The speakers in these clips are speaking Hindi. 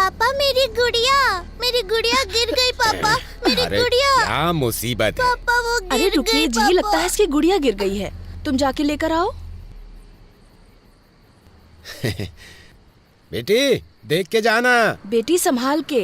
पापा मेरी गुड़िया गिर गई पापा, मेरी गुड़िया। क्या मुसीबत है पापा वो गिर गई। अरे रुकिए जी, लगता है इसकी गुड़िया गिर गई है, तुम जाके लेकर आओ। बेटी देख के जाना। बेटी संभाल के।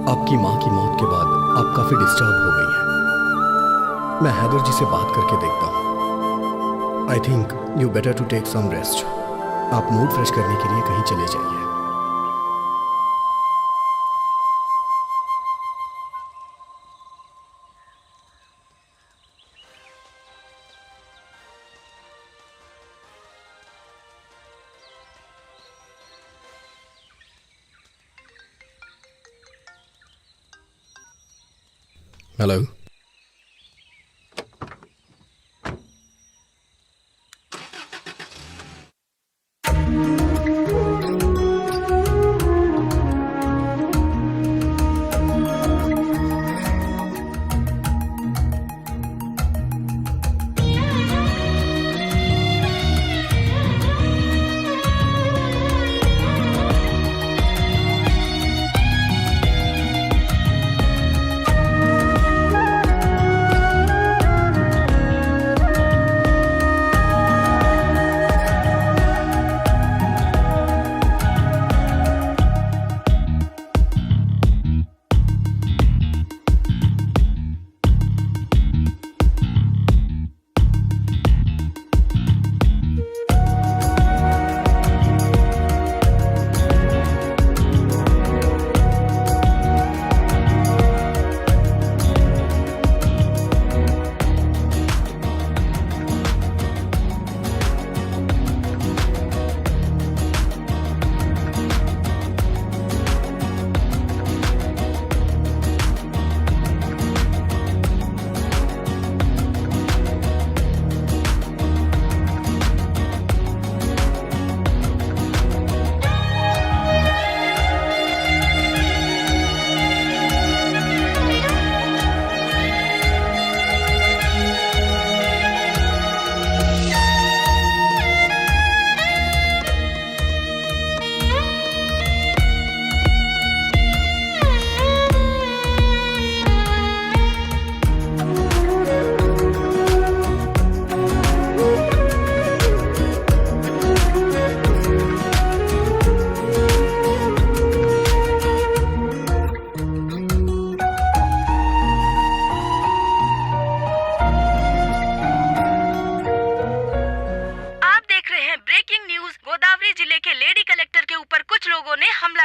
आपकी माँ की मौत के बाद आप काफी डिस्टर्ब हो गई हैं। मैं हैदर जी से बात करके देखता हूँ। I think you better to take some rest. आप मूड फ्रेश करने के लिए कहीं चले जाइए। हेलो।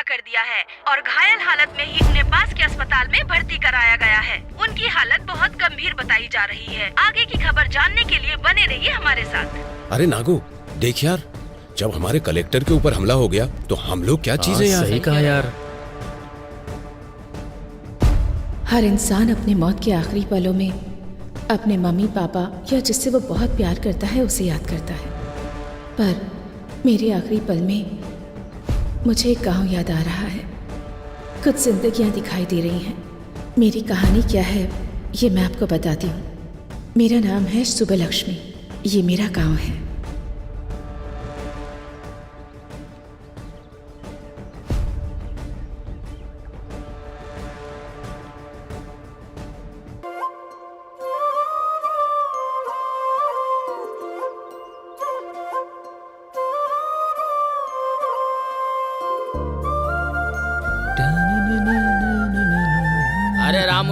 कर दिया है और घायल हालत में ही उन्हें पास के अस्पताल में भर्ती कराया गया है। उनकी हालत बहुत गंभीर बताई जा रही है। आगे की खबर जानने के लिए बने रहिए हमारे साथ। अरे नागू देख यार, जब हमारे कलेक्टर के ऊपर हमला हो गया तो हम लोग क्या चीजें यार। सही कहा यार। हर इंसान अपने मौत के आखिरी पलों में अपने मम्मी पापा या जिससे वो बहुत प्यार करता है उसे याद करता है, पर मेरे आखिरी पल में मुझे एक गांव याद आ रहा है। कुछ जिंदगियां दिखाई दे रही हैं। मेरी कहानी क्या है ये मैं आपको बताती हूँ। मेरा नाम है सुबलक्ष्मी, ये मेरा गांव है।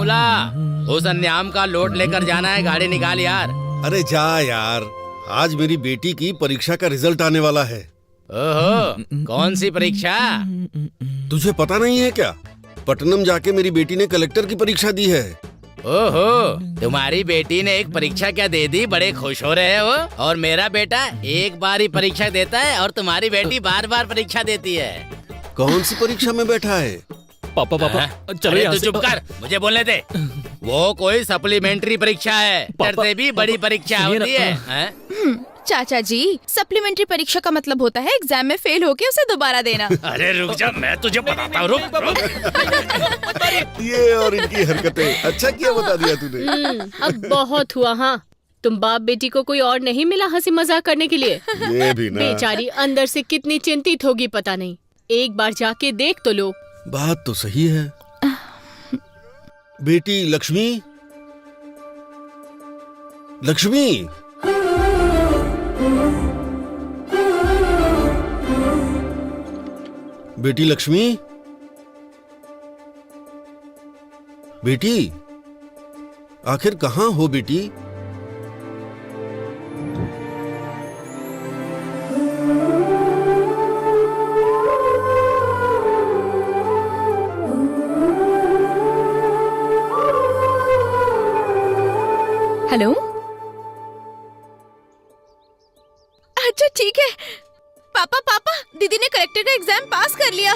बाबूला, उस अन्याम का लोड लेकर जाना है, गाड़ी निकाल यार। अरे जा यार, आज मेरी बेटी की परीक्षा का रिजल्ट आने वाला है। ओहो, कौन सी परीक्षा? तुझे पता नहीं है क्या? पटनम जाके मेरी बेटी ने कलेक्टर की परीक्षा दी है। ओहो, तुम्हारी बेटी ने एक परीक्षा क्या दे दी, बड़े खुश हो रहे हो? और मेरा बेटा एक बार ही परीक्षा देता है और तुम्हारी बेटी बार बार परीक्षा देती है। कौन सी परीक्षा में बैठा है? पापा चलो अरे यहाँ तू से। चुप कर, मुझे बोलने दे। वो कोई सप्लीमेंट्री परीक्षा है, पापा, से भी बड़ी परीक्षा सुनिए होती ना। है, हैं? चाचा जी, सप्लीमेंट्री परीक्षा का मतलब होता है एग्जाम में फेल होके उसे दोबारा देना। अरे रुक जा, मैं तुझे बताता हूँ, रुक। ये और इनकी हरकतें, अच्छा किया बता दिया तूने। अब बहुत हुआ। हाँ, तुम बाप बेटी को कोई और नहीं मिला हंसी मजाक करने के लिए? ये भी ना। बेचारी अंदर से कितनी चिंतित होगी पता नहीं। एक बार जाके देख तो लो। बात तो सही है। बेटी लक्ष्मी, लक्ष्मी, बेटी लक्ष्मी, बेटी, आखिर कहाँ हो बेटी? हेलो, अच्छा ठीक है। पापा पापा, दीदी ने कलेक्टर का एग्जाम पास कर लिया।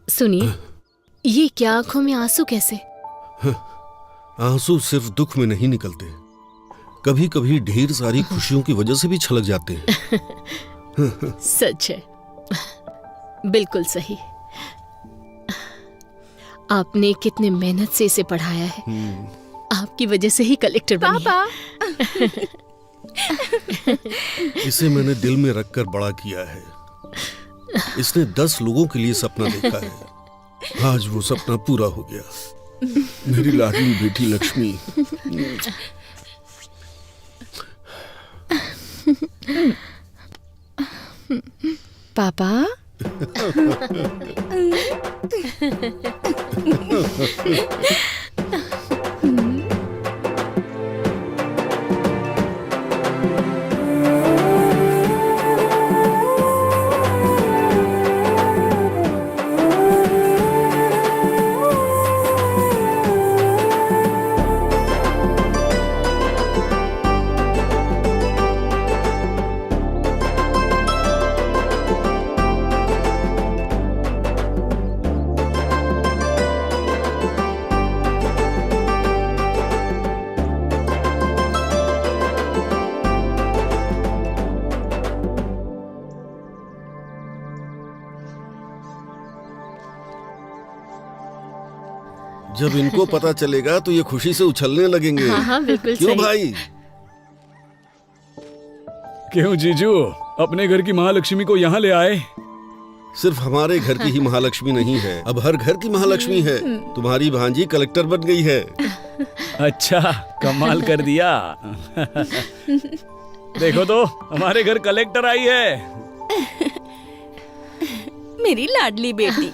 सुनिए, ये क्या आंखों में आंसू कैसे? आंसू सिर्फ दुख में नहीं निकलते, कभी कभी ढेर सारी खुशियों की वजह से भी छलक जाते हैं। सच है, बिल्कुल सही। आपने कितने मेहनत से इसे पढ़ाया है, आपकी वजह से ही कलेक्टर बनी है। पापा इसे मैंने दिल में रखकर बड़ा किया है। इसने 10 लोगों के लिए सपना देखा है, आज वो सपना पूरा हो गया। मेरी लाडली बेटी लक्ष्मी। पापा जब इनको पता चलेगा तो ये खुशी से उछलने लगेंगे। हाँ हाँ, बिल्कुल क्यों सही। भाई? क्यों जीजू, अपने घर की महालक्ष्मी को यहाँ ले आए? सिर्फ हमारे घर की ही महालक्ष्मी नहीं है, अब हर घर की महालक्ष्मी है। तुम्हारी भांजी कलेक्टर बन गई है। अच्छा, कमाल कर दिया। देखो तो, हमारे घर कलेक्टर आई है। मेरी लाडली बेटी।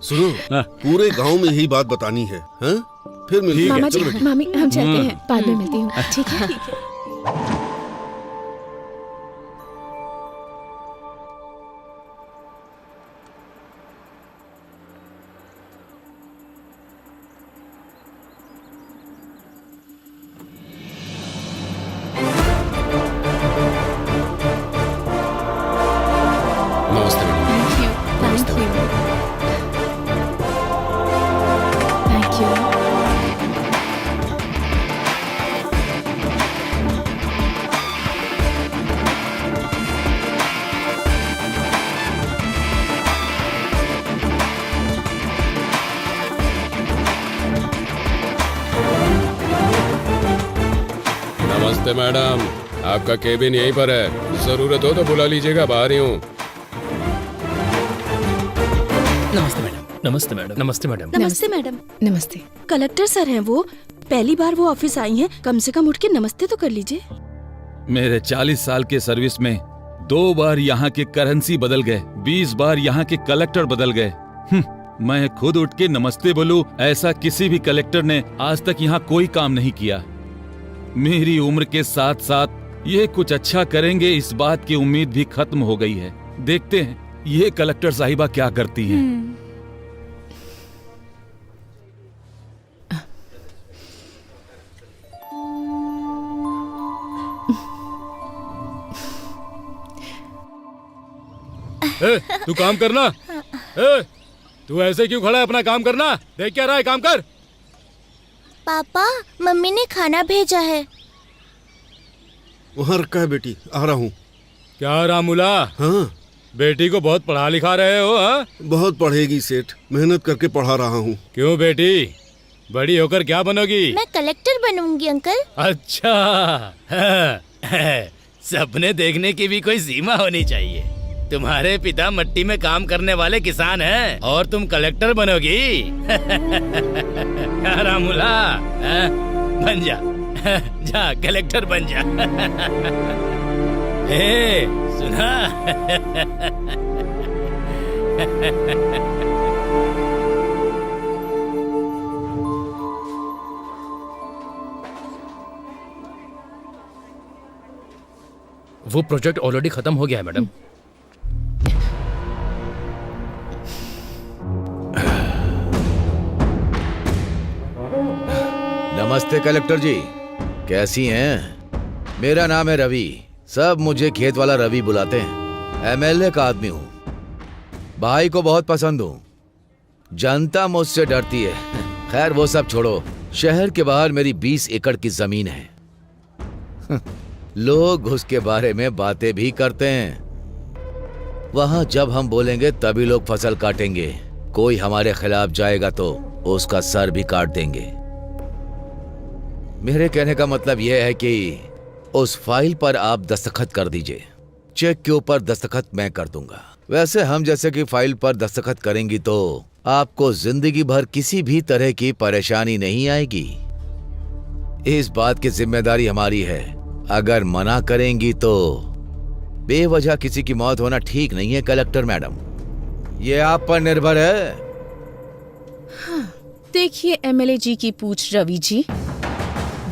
सुनो, हाँ। पूरे गांव में यही बात बतानी है, हाँ? फिर मिलते मामा हैं। जी, चलो बेटी। मामी, हम चलते हैं, बाद में मिलती हूँ। ठीक है। नमस्ते madam. Thank you, thank you. नमस्ते मैडम, आपका केबिन यहीं पर है, जरूरत हो तो बुला लीजिएगा, बाहर ही हूँ। नमस्ते मैडम। नमस्ते मैडम। नमस्ते मैडम। नमस्ते मैडम। नमस्ते। कलेक्टर सर हैं वो, पहली बार वो ऑफिस आई हैं, कम से कम उठ के नमस्ते तो कर लीजिए। मेरे 40 साल के सर्विस में 2 बार यहाँ के करेंसी बदल गए, 20 बार यहाँ के कलेक्टर बदल गए। मैं खुद उठ के नमस्ते बोलूं, ऐसा किसी भी कलेक्टर ने आज तक यहाँ कोई काम नहीं किया। मेरी उम्र के साथ साथ ये कुछ अच्छा करेंगे, इस बात की उम्मीद भी खत्म हो गई है। देखते हैं ये कलेक्टर साहिबा क्या करती हैं। तू काम करना। तू ऐसे क्यों खड़ा है? अपना काम करना। देख क्या रहा है, काम कर। पापा, मम्मी ने खाना भेजा है। वहाँ रखा है बेटी, आ रहा हूँ। क्या रामूला? हाँ बेटी को बहुत पढ़ा लिखा रहे हो? हाँ, बहुत पढ़ेगी सेठ, मेहनत करके पढ़ा रहा हूँ। क्यों बेटी, बड़ी होकर क्या बनोगी? मैं कलेक्टर बनूंगी अंकल। अच्छा, सपने देखने की भी कोई सीमा होनी चाहिए। तुम्हारे पिता मिट्टी में काम करने वाले किसान हैं और तुम कलेक्टर बनोगी। रामूला, बन जा, जा कलेक्टर बन जा। हे, सुना? वो प्रोजेक्ट ऑलरेडी खत्म हो गया है मैडम। नमस्ते कलेक्टर जी, कैसी हैं? मेरा नाम है रवि, सब मुझे खेत वाला रवि बुलाते हैं। एमएलए का आदमी हूँ, भाई को बहुत पसंद हूँ। जनता मुझसे डरती है। खैर वो सब छोड़ो, शहर के बाहर मेरी 20 एकड़ की जमीन है। लोग उसके बारे में बातें भी करते हैं। वहां जब हम बोलेंगे तभी लोग फसल काटेंगे। कोई हमारे खिलाफ जाएगा तो उसका सर भी काट देंगे। मेरे कहने का मतलब यह है कि उस फाइल पर आप दस्तखत कर दीजिए। चेक के ऊपर दस्तखत मैं कर दूंगा। वैसे हम जैसे कि फाइल पर दस्तखत करेंगी तो आपको जिंदगी भर किसी भी तरह की परेशानी नहीं आएगी। इस बात की जिम्मेदारी हमारी है। अगर मना करेंगी तो बेवजह किसी की मौत होना ठीक नहीं है कलेक्टर मैडम, ये आप पर निर्भर है। हाँ, देखिए एमएलए जी की पूछ रवि जी,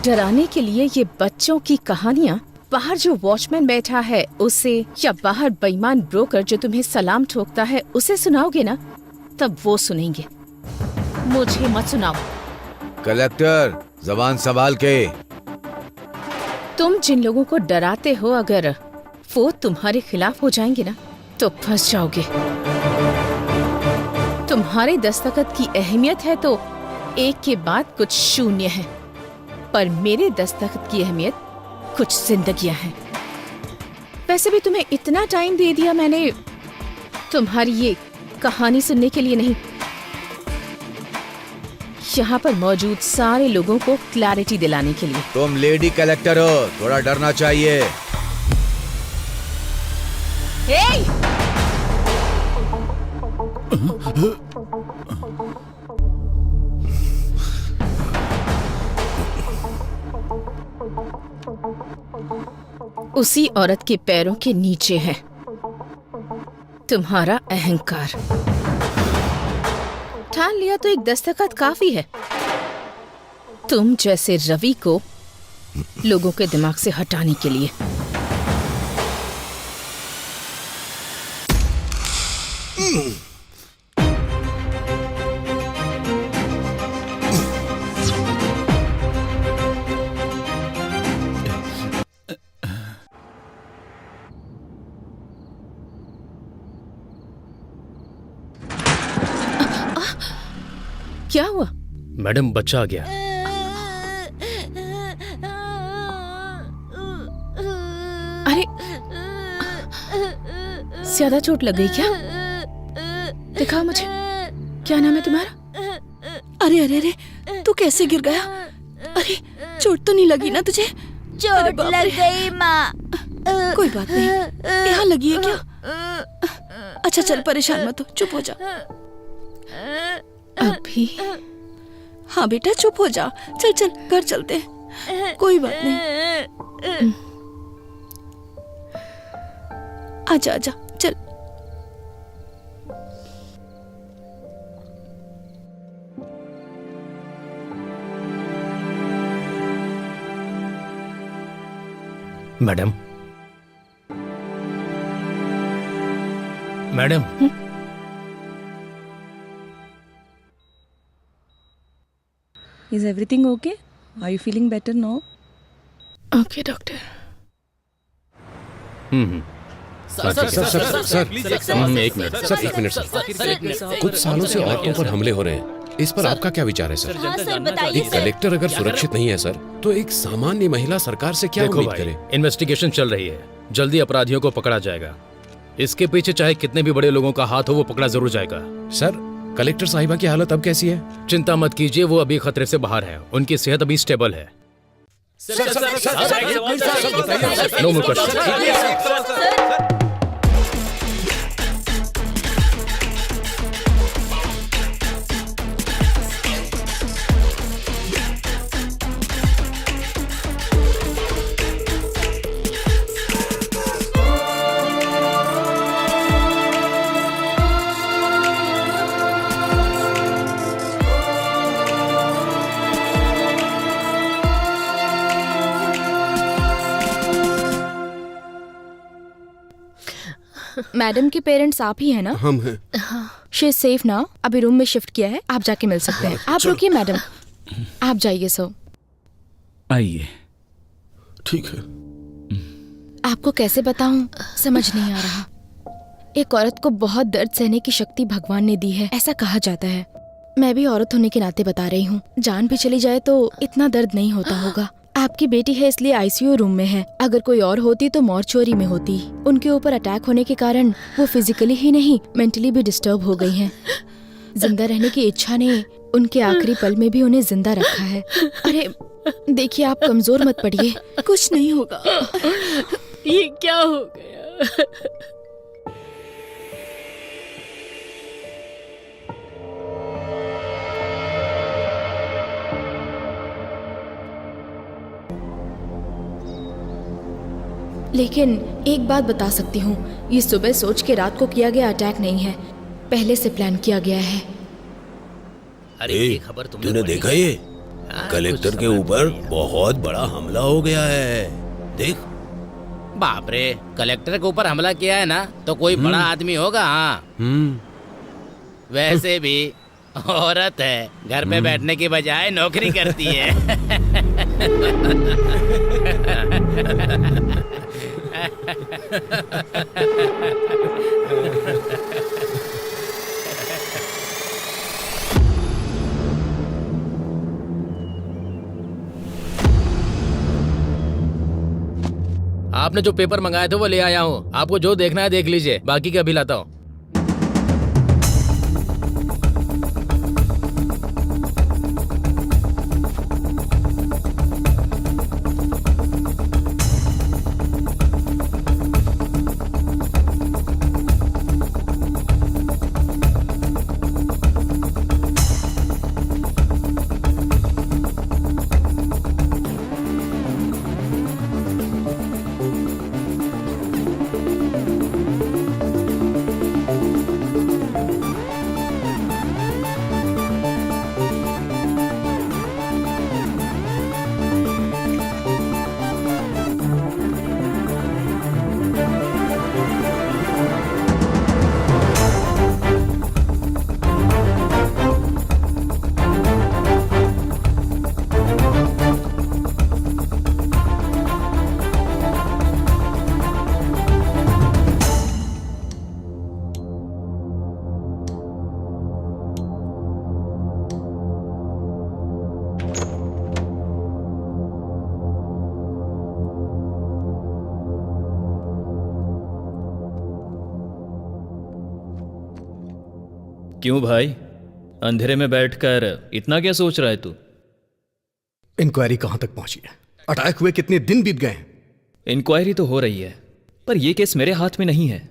डराने के लिए ये बच्चों की कहानियाँ बाहर जो वॉचमैन बैठा है उसे, या बाहर बेईमान ब्रोकर जो तुम्हें सलाम ठोकता है उसे सुनाओगे ना, तब वो सुनेंगे, मुझे मत सुनाओ। कलेक्टर जबान संभाल के। तुम जिन लोगों को डराते हो, अगर वो तुम्हारे खिलाफ हो जाएंगे ना तो फंस जाओगे। तुम्हारे दस्तखत की अहमियत है तो एक के बाद कुछ शून्य है, पर मेरे दस्तखत की अहमियत कुछ जिंदगियां हैं। वैसे भी तुम्हें इतना टाइम दे दिया मैंने तुम्हारी ये कहानी सुनने के लिए नहीं, यहाँ पर मौजूद सारे लोगों को क्लैरिटी दिलाने के लिए। तुम लेडी कलेक्टर हो, थोड़ा डरना चाहिए। उसी औरत के पैरों के नीचे है तुम्हारा अहंकार। ठान लिया तो एक दस्तखत काफी है। तुम जैसे रवि को लोगों के दिमाग से हटाने के लिए। क्या हुआ? मैडम बच्चा आ गया। अरे ज्यादा चोट लग गई क्या? दिखाओ मुझे, क्या नाम है तुम्हारा? अरे अरे अरे, तू कैसे गिर गया? अरे चोट तो नहीं लगी ना तुझे? चोट लग गई माँ। कोई बात नहीं, यहाँ लगी है क्या? अच्छा चल परेशान मत हो, चुप हो जा। अभी हाँ बेटा चुप हो जा, चल चल घर चलते हैं, कोई बात नहीं। आजा आजा चल। Madam, madam, Is everything okay? Are you feeling better now? Okay doctor. एक मिनट सर। कुछ सालों से औरतों पर हमले हो रहे हैं, इस पर आपका क्या विचार है सर? हाँ सर बताइए एक कलेक्टर अगर सुरक्षित नहीं है सर, तो एक सामान्य महिला सरकार से क्या उम्मीद करे? इन्वेस्टिगेशन चल रही है, जल्दी अपराधियों को पकड़ा जाएगा। इसके पीछे चाहे कितने भी बड़े लोगों का हाथ हो, वो पकड़ा जरूर जाएगा। सर, कलेक्टर साहिबा की हालत अब कैसी है? चिंता मत कीजिए, वो अभी खतरे से बाहर है, उनकी सेहत अभी स्टेबल है। No more question. मैडम के पेरेंट्स आप ही है ना? हम हैं। शी इज सेफ ना, अभी रूम में शिफ्ट किया है, आप जाके मिल सकते हैं। आप रुकिए मैडम, आप जाइए। सो आइए। ठीक है। आपको कैसे बताऊं, समझ नहीं आ रहा। एक औरत को बहुत दर्द सहने की शक्ति भगवान ने दी है, ऐसा कहा जाता है। मैं भी औरत होने के नाते बता रही हूँ, जान भी चली जाए तो इतना दर्द नहीं होता होगा। आपकी बेटी है इसलिए आईसीयू रूम में है, अगर कोई और होती तो मॉर्चुरी में होती। उनके ऊपर अटैक होने के कारण वो फिजिकली ही नहीं मेंटली भी डिस्टर्ब हो गई हैं। जिंदा रहने की इच्छा ने उनके आखिरी पल में भी उन्हें जिंदा रखा है। अरे देखिए, आप कमजोर मत पड़िए, कुछ नहीं होगा। ये क्या हो गया? लेकिन एक बात बता सकती हूँ, ये सुबह सोच के रात को किया गया अटैक नहीं है, पहले से प्लान किया गया है। अरे ये खबर तूने देखा ये? कलेक्टर के ऊपर बहुत बड़ा हमला हो गया है, देख। बाप रे, कलेक्टर के ऊपर हमला किया है ना, तो कोई बड़ा आदमी होगा। हाँ वैसे भी औरत है, घर पे बैठने की बजाय नौकरी करती है। आपने जो पेपर मंगाए थे वो ले आया हूँ, आपको जो देखना है देख लीजिए, बाकी का अभी लाता हूँ। क्यों भाई, अंधेरे में बैठकर इतना क्या सोच रहा है तू? इंक्वायरी कहां तक पहुंची है? अटैक हुए कितने दिन बीत गए? इंक्वायरी तो हो रही है, पर यह केस मेरे हाथ में नहीं है।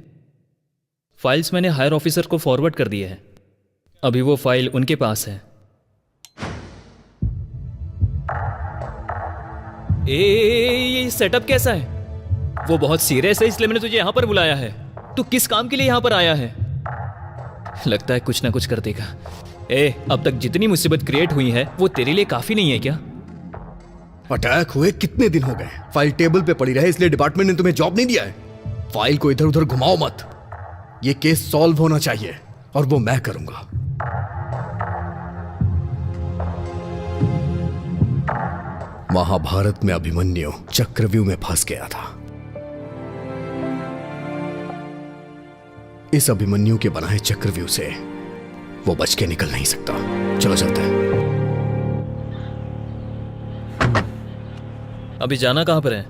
फाइल्स मैंने हायर ऑफिसर को फॉरवर्ड कर दिए हैं। अभी वो फाइल उनके पास है। ये सेटअप कैसा है? वो बहुत सीरियस है, इसलिए मैंने तुझे यहाँ पर बुलाया है। तू किस काम के लिए यहाँ पर आया है? लगता है कुछ ना कुछ कर देगा। अब तक जितनी मुसीबत क्रिएट हुई है वो तेरे लिए काफी नहीं है क्या? अटैक हुए कितने दिन हो गए, फाइल टेबल पे पड़ी रहे इसलिए डिपार्टमेंट ने तुम्हें जॉब नहीं दिया है। फाइल को इधर उधर घुमाओ मत, ये केस सॉल्व होना चाहिए और वो मैं करूंगा। महाभारत में अभिमन्यु चक्रव्यूह में फंस गया था। इस अभिमन्यु के बनाए चक्रव्यूह से वो बच के निकल नहीं सकता। चलो चलते हैं। अभी जाना कहां पर है?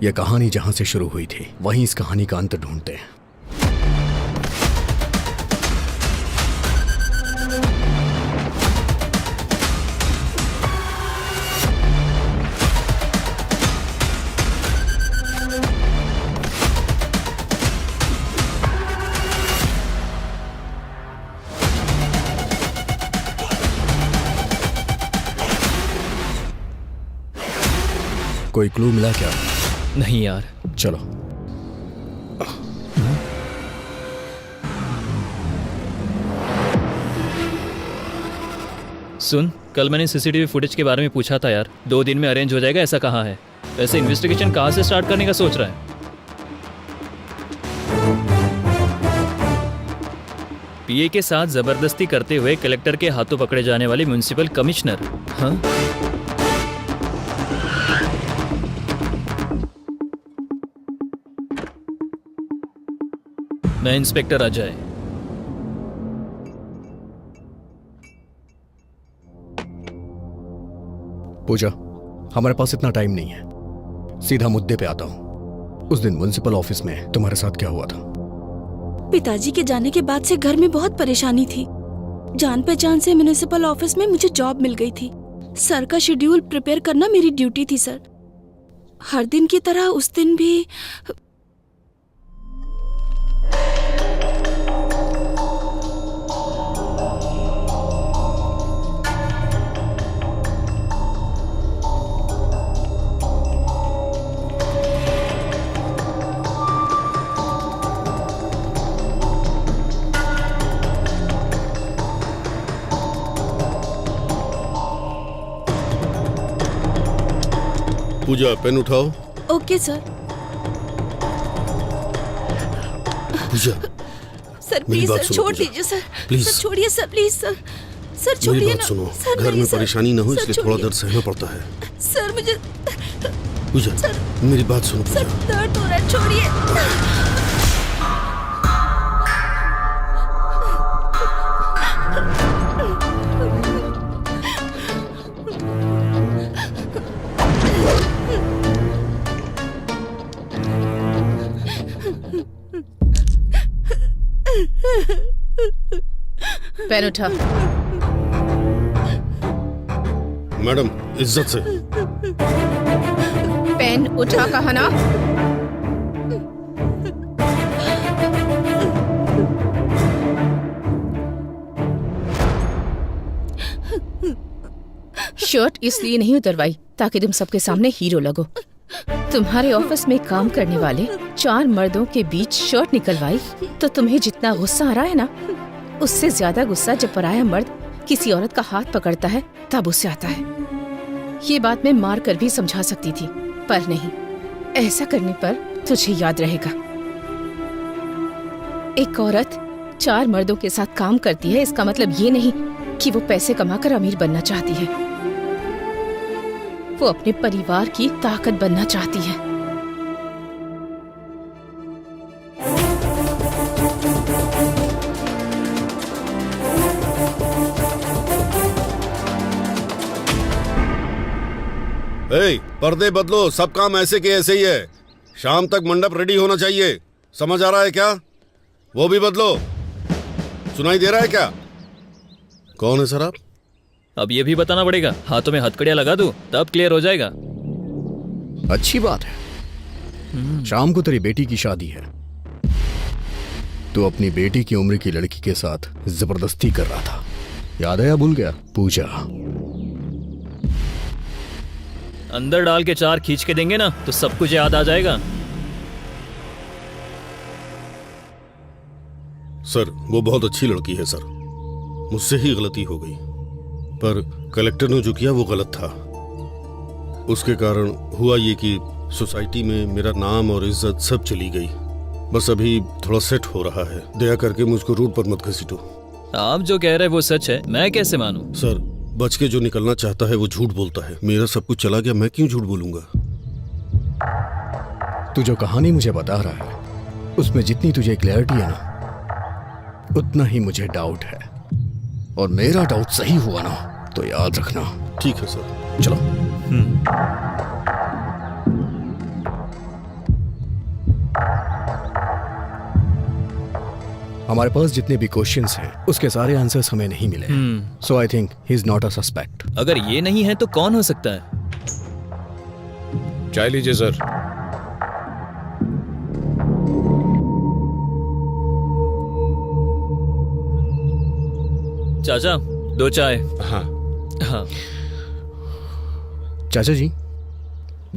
यह कहानी जहां से शुरू हुई थी वहीं इस कहानी का अंत ढूंढते हैं। कोई क्लू मिला क्या? नहीं यार। चलो। सुन, कल मैंने सीसीटीवी फुटेज के बारे में पूछा था यार। 2 दिन में अरेंज हो जाएगा ऐसा कहा है। वैसे इन्वेस्टिगेशन कहाँ से स्टार्ट करने का सोच रहा है? पीए के साथ जबरदस्ती करते हुए कलेक्टर के हाथों पकड़े जाने वाले म्युनिसिपल कमिश्नर। हाँ, मैं इंस्पेक्टर अजय। पूजा, हमारे पास इतना टाइम नहीं है, सीधा मुद्दे पे आता हूं। उस दिन म्युनिसिपल ऑफिस में तुम्हारे साथ क्या हुआ था? पिताजी के जाने के बाद से घर में बहुत परेशानी थी। जान पहचान से म्युनिसिपल ऑफिस में मुझे जॉब मिल गई थी। सर का शेड्यूल प्रिपेयर करना मेरी ड्यूटी थी सर। हर दिन की तरह उस दिन भी पूजा, पेन उठाओ। Okay sir. Pooja, sir please sir छोड़ दीजिए सर। प्लीज सर छोड़िए सर, प्लीज सर। सर छोड़िए मेरी ना। बात सुनो, सर घर में सर, परेशानी ना हो सर, इसलिए थोड़ा छोड़िए। दर्द सहना पड़ता है। सर मुझे पूजा, मेरी बात सुनो। सर दर्द हो रहा है, छोड़िए। पेन उठा। मैडम, इज्जत से। पेन उठा कहा ना। शर्ट इसलिए नहीं उतरवाई ताकि तुम सबके सामने हीरो लगो। तुम्हारे ऑफिस में काम करने वाले 4 मर्दों के बीच शर्ट निकलवाई तो तुम्हें जितना गुस्सा आ रहा है ना, उससे ज्यादा गुस्सा जब पराया मर्द किसी औरत का हाथ पकड़ता है तब उससे आता है। ये बात मैं मार कर भी समझा सकती थी, पर नहीं, ऐसा करने पर तुझे याद रहेगा। एक औरत 4 मर्दों के साथ काम करती है, इसका मतलब ये नहीं कि वो पैसे कमाकर अमीर बनना चाहती है। वो अपने परिवार की ताकत बनना चाहती है। पर्दे बदलो, सब काम ऐसे के ऐसे ही है। शाम तक मंडप रेडी होना चाहिए, समझ आ रहा है क्या? वो भी बदलो। सुनाई दे रहा है क्या? कौन है सर आप? अब ये भी बताना पड़ेगा। हाथों में हथकड़ियां लगा दूं तब क्लियर हो जाएगा। अच्छी बात है। शाम को तेरी बेटी की शादी है। तू अपनी बेटी की उम्र की लड़की के साथ जबरदस्ती कर रहा था, याद है या भूल गया? पूजा, अंदर डाल के 4 खींच के देंगे ना तो सब कुछ याद आ जाएगा। सर वो बहुत अच्छी लड़की है सर, मुझसे ही गलती हो गई, पर कलेक्टर ने जो किया वो गलत था। उसके कारण हुआ ये कि सोसाइटी में मेरा नाम और इज्जत सब चली गई। बस अभी थोड़ा सेट हो रहा है, दया करके मुझको रोड पर मत घसीटो। आप जो कह रहे हैं वो सच है, मैं कैसे मानूं? सर बच के जो निकलना चाहता है वो झूठ बोलता है। मेरा सब कुछ चला गया, मैं क्यों झूठ बोलूंगा? तू जो कहानी मुझे बता रहा है उसमें जितनी तुझे क्लैरिटी है ना, उतना ही मुझे डाउट है। और मेरा डाउट सही हुआ ना तो याद रखना। ठीक है सर, चलो। हमारे पास जितने भी क्वेश्चंस हैं उसके सारे आंसर्स हमें नहीं मिले, so I think he is not a suspect. अगर ये नहीं है तो कौन हो सकता है? चाय लीजिए सर। चाचा 2 चाय। हाँ हाँ। चाचा जी,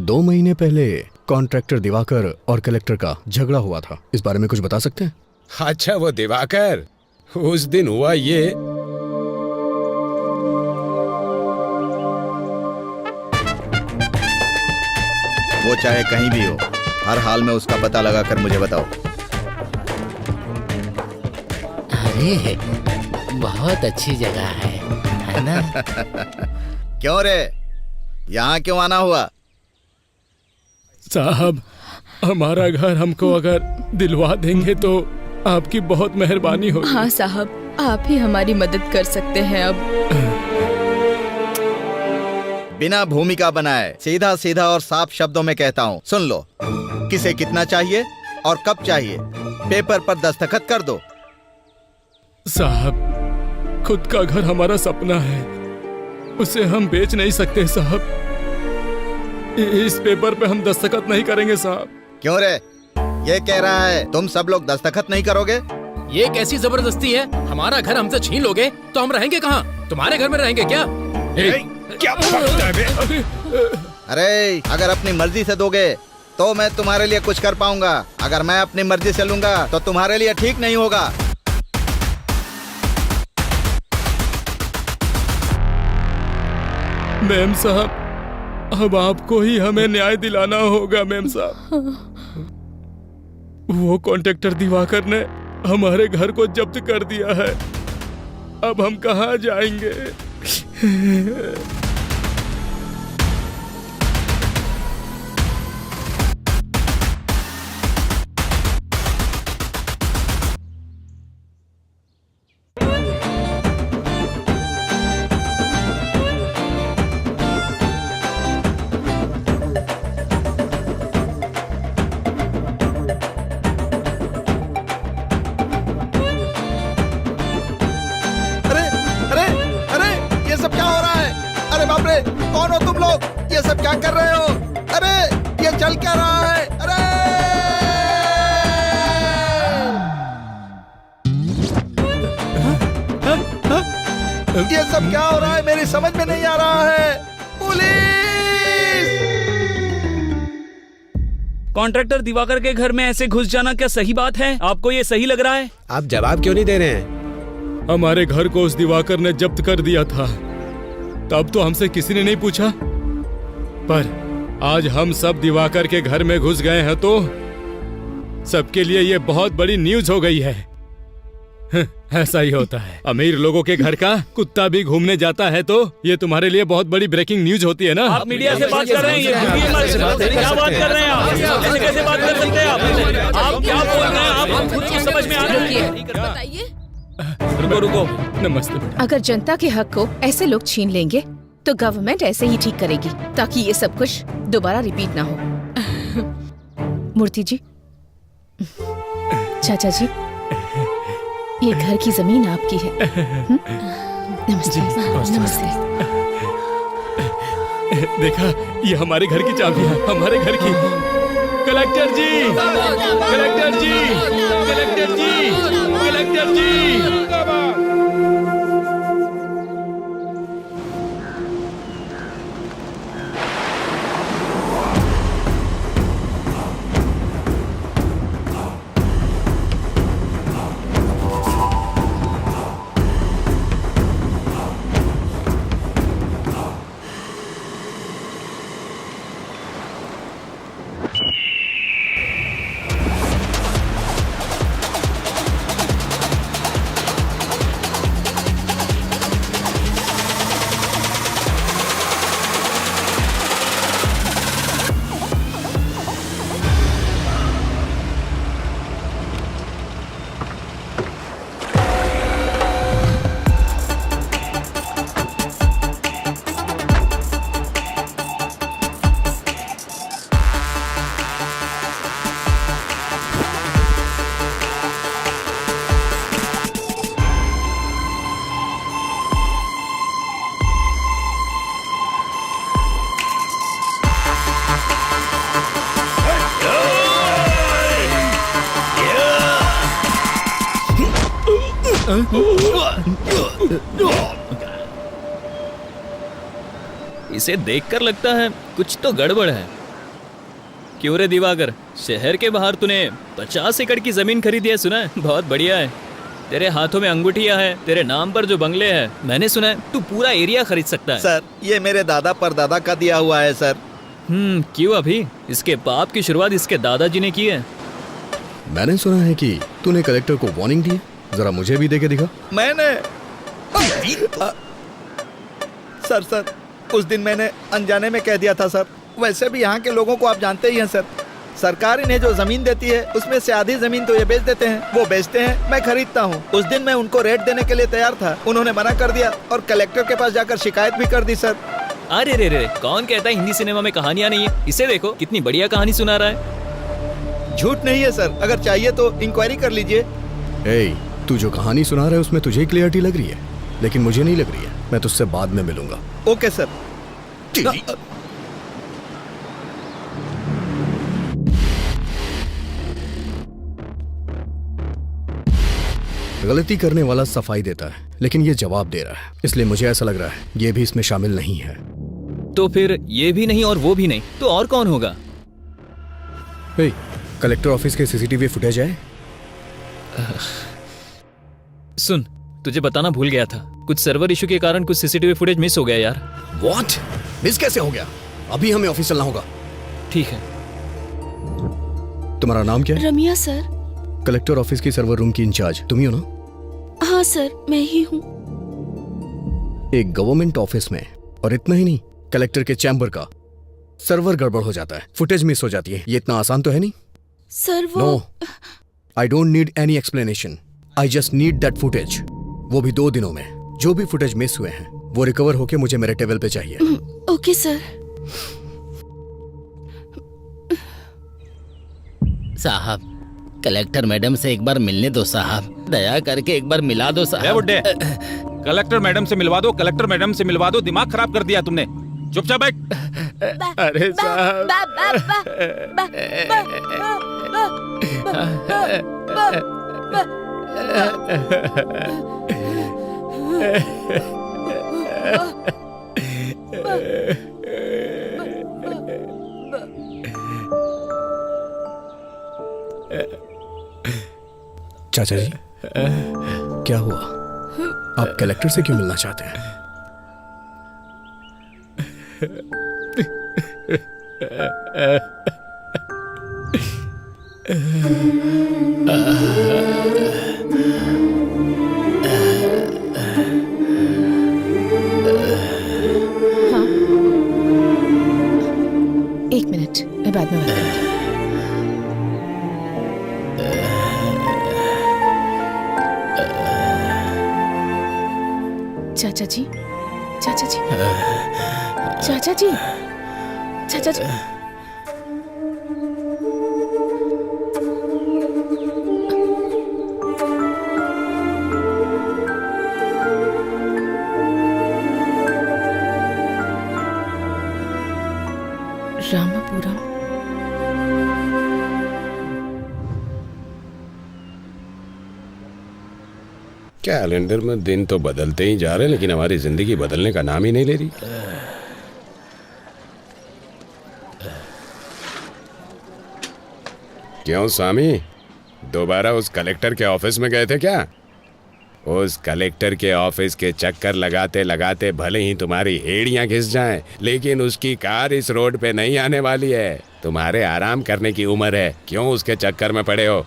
2 महीने पहले कॉन्ट्रैक्टर दिवाकर और कलेक्टर का झगड़ा हुआ था, इस बारे में कुछ बता सकते हैं? अच्छा वो दिवाकर, उस दिन हुआ ये। वो चाहे कहीं भी हो, हर हाल में उसका पता लगा कर मुझे बताओ। अरे बहुत अच्छी जगह है ना? क्यों रे, यहाँ क्यों आना हुआ? साहब, हमारा घर हमको अगर दिलवा देंगे तो आपकी बहुत मेहरबानी होगी। हाँ साहब, आप ही हमारी मदद कर सकते हैं। अब बिना भूमिका बनाए सीधा सीधा और साफ शब्दों में कहता हूँ, सुन लो। किसे कितना चाहिए और कब चाहिए, पेपर पर दस्तखत कर दो। साहब, खुद का घर हमारा सपना है, उसे हम बेच नहीं सकते साहब। इस पेपर पे हम दस्तखत नहीं करेंगे साहब। क्यों रे, ये कह रहा है तुम सब लोग दस्तखत नहीं करोगे? ये कैसी जबरदस्ती है? हमारा घर हमसे छीन लोगे तो हम रहेंगे कहाँ? तुम्हारे घर में रहेंगे क्या? क्या अरे अगर अपनी मर्जी से दोगे तो मैं तुम्हारे लिए कुछ कर पाऊंगा, अगर मैं अपनी मर्जी से लूंगा तो तुम्हारे लिए ठीक नहीं होगा। मैम साहब, अब आपको ही हमें न्याय दिलाना होगा मैम साहब। वो कॉन्ट्रैक्टर दिवाकर ने हमारे घर को जब्त कर दिया है, अब हम कहाँ जाएंगे? कौन हो तुम लोग? ये सब क्या कर रहे हो? अरे ये चल क्या रहा है? अरे ये सब क्या हो रहा है? मेरी समझ में नहीं आ रहा है। पुलिस! कॉन्ट्रैक्टर दिवाकर के घर में ऐसे घुस जाना क्या सही बात है? आपको ये सही लग रहा है? आप जवाब क्यों नहीं दे रहे हैं? हमारे घर को उस दिवाकर ने जब्त कर दिया था, तब तो हमसे किसी ने नहीं पूछा, पर आज हम सब दिवाकर के घर में घुस गए हैं तो सबके लिए ये बहुत बड़ी न्यूज हो गई है। ऐसा ही होता है, अमीर लोगों के घर का कुत्ता भी घूमने जाता है तो ये तुम्हारे लिए बहुत बड़ी ब्रेकिंग न्यूज होती है ना। आप मीडिया से बात कर रहे हैं, क्या बात कर रहे हैं आप? ऐसे कैसे बात कर सकते हैं आप क्या बोल रहे हैं? आप खुद को समझ में आ रही है? बताइए। रुको रुको, नमस्ते। अगर जनता के हक को ऐसे लोग छीन लेंगे तो गवर्नमेंट ऐसे ही ठीक करेगी ताकि ये सब कुछ दोबारा रिपीट ना हो। मूर्ति जी, चाचा जी, ये घर की जमीन आपकी है। नमस्ते। नमस्ते। देखा, ये हमारे घर की चाबी है, हमारे घर की। कलेक्टर जी, कलेक्टर जी, कलेक्टर जी, कलेक्टर जी। इसे देखकर लगता है कुछ तो गड़बड़ है। क्यों रे दिवाकर, शहर के बाहर तूने 50 एकड़ की जमीन खरीदी है, सुना है? बहुत बढ़िया है। तेरे हाथों में अंगूठियां हैं, तेरे नाम पर जो बंगले हैं, मैंने सुना है तू पूरा एरिया खरीद सकता है। सर, ये मेरे दादा परदादा का दिया हुआ है सर। क्यों अभी? इसके पाप की शुरुआत इसके दादाजी ने की है। मैंने सुना है कि तूने कलेक्टर को वार्निंग दी है, जरा मुझे भी दे के दिखा। मैंने सर उस दिन मैंने अनजाने में कह दिया था सर। वैसे भी यहाँ के लोगों को आप जानते ही हैं सर, सरकार इन्हें जो जमीन देती है उसमें से आधी जमीन तो ये बेच देते हैं, वो बेचते हैं, मैं खरीदता हूँ। उस दिन मैं उनको रेट देने के लिए तैयार था, उन्होंने मना कर दिया और कलेक्टर के पास जाकर शिकायत भी कर दी सर। अरे रे रे, कौन कहता है हिंदी सिनेमा में कहानियां नहीं है? इसे देखो कितनी बढ़िया कहानी सुना रहा है। झूठ नहीं है सर, अगर चाहिए तो इंक्वायरी कर लीजिए। तू जो कहानी सुना रहा है उसमें तुझे क्लियरिटी लग रही है, लेकिन मुझे नहीं लग रही है। मैं तुझसे बाद में मिलूंगा। Okay sir. गलती करने वाला सफाई देता है, लेकिन ये जवाब दे रहा है, इसलिए मुझे ऐसा लग रहा है ये भी इसमें शामिल नहीं है। तो फिर ये भी नहीं और वो भी नहीं, तो और कौन होगा? कलेक्टर ऑफिस के सीसीटीवी फुटेज है? सुन, तुझे बताना भूल गया था, कुछ सर्वर इशू के कारण कुछ सीसीटीवी फुटेज मिस हो गया यार। व्हाट? मिस कैसे हो गया? अभी हमें ऑफिस चलना होगा। ठीक है। तुम्हारा नाम क्या है? रमिया सर। कलेक्टर ऑफिस की सर्वर रूम की इंचार्ज तुम ही हो ना? हाँ सर, मैं ही हूँ। एक गवर्नमेंट ऑफिस में, और इतना ही नहीं, कलेक्टर के चैम्बर का सर्वर गड़बड़ हो जाता है, फुटेज मिस हो जाती है, ये इतना आसान तो है नहीं। सर वो no, I don't need any explanation, I just need that footage. वो भी 2 दिनों में। जो भी फुटेज मिस हुए हैं वो रिकवर होके मुझे मेरे टेबल पे चाहिए। Okay sir. साहब, कलेक्टर मैडम से एक बार मिलने दो साहब, दया करके एक बार मिला दो साहब। बुड्ढे, कलेक्टर मैडम से मिलवा दो, कलेक्टर मैडम से मिलवा दो, दिमाग खराब कर दिया तुमने। चुपचाप बैठ। अरे साहब, चाचा जी, क्या हुआ? आप कलेक्टर से क्यों मिलना चाहते हैं? हाँ, 1 मिनट, मैं बाद में बात करूंगी। चाचा जी, चाचा जी, चाचा जी, चाचा जी। रामापुरम। कैलेंडर में दिन तो बदलते ही जा रहे हैं, लेकिन हमारी जिंदगी बदलने का नाम ही नहीं ले रही। क्यों स्वामी, दोबारा उस कलेक्टर के ऑफिस में गए थे क्या? उस कलेक्टर के ऑफिस के चक्कर लगाते लगाते भले ही तुम्हारी एड़ियां घिस जाएं, लेकिन उसकी कार इस रोड पे नहीं आने वाली है। तुम्हारे आराम करने की उम्र है, क्यों उसके चक्कर में पड़े हो?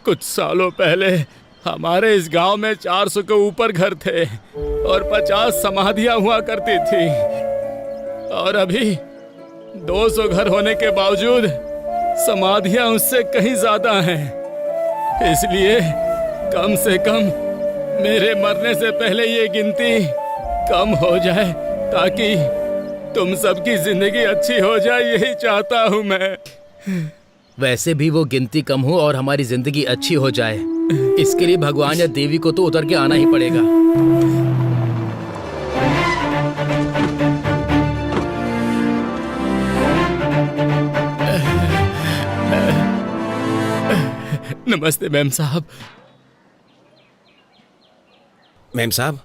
कुछ सालों पहले हमारे इस गांव में 400 के ऊपर घर थे और 50 समाधियां हुआ करती थी, और अभी 200 घर होने के बावजूद समाधियां उससे कहीं ज्यादा हैं। इसलिए कम से कम मेरे मरने से पहले ये गिनती कम हो जाए, ताकि तुम सबकी जिंदगी अच्छी हो जाए, यही चाहता हूँ मैं। वैसे भी वो गिनती कम हो और हमारी जिंदगी अच्छी हो जाए, इसके लिए भगवान या देवी को तो उतर के आना ही पड़ेगा। नमस्ते मैम साहब। मैम साहब,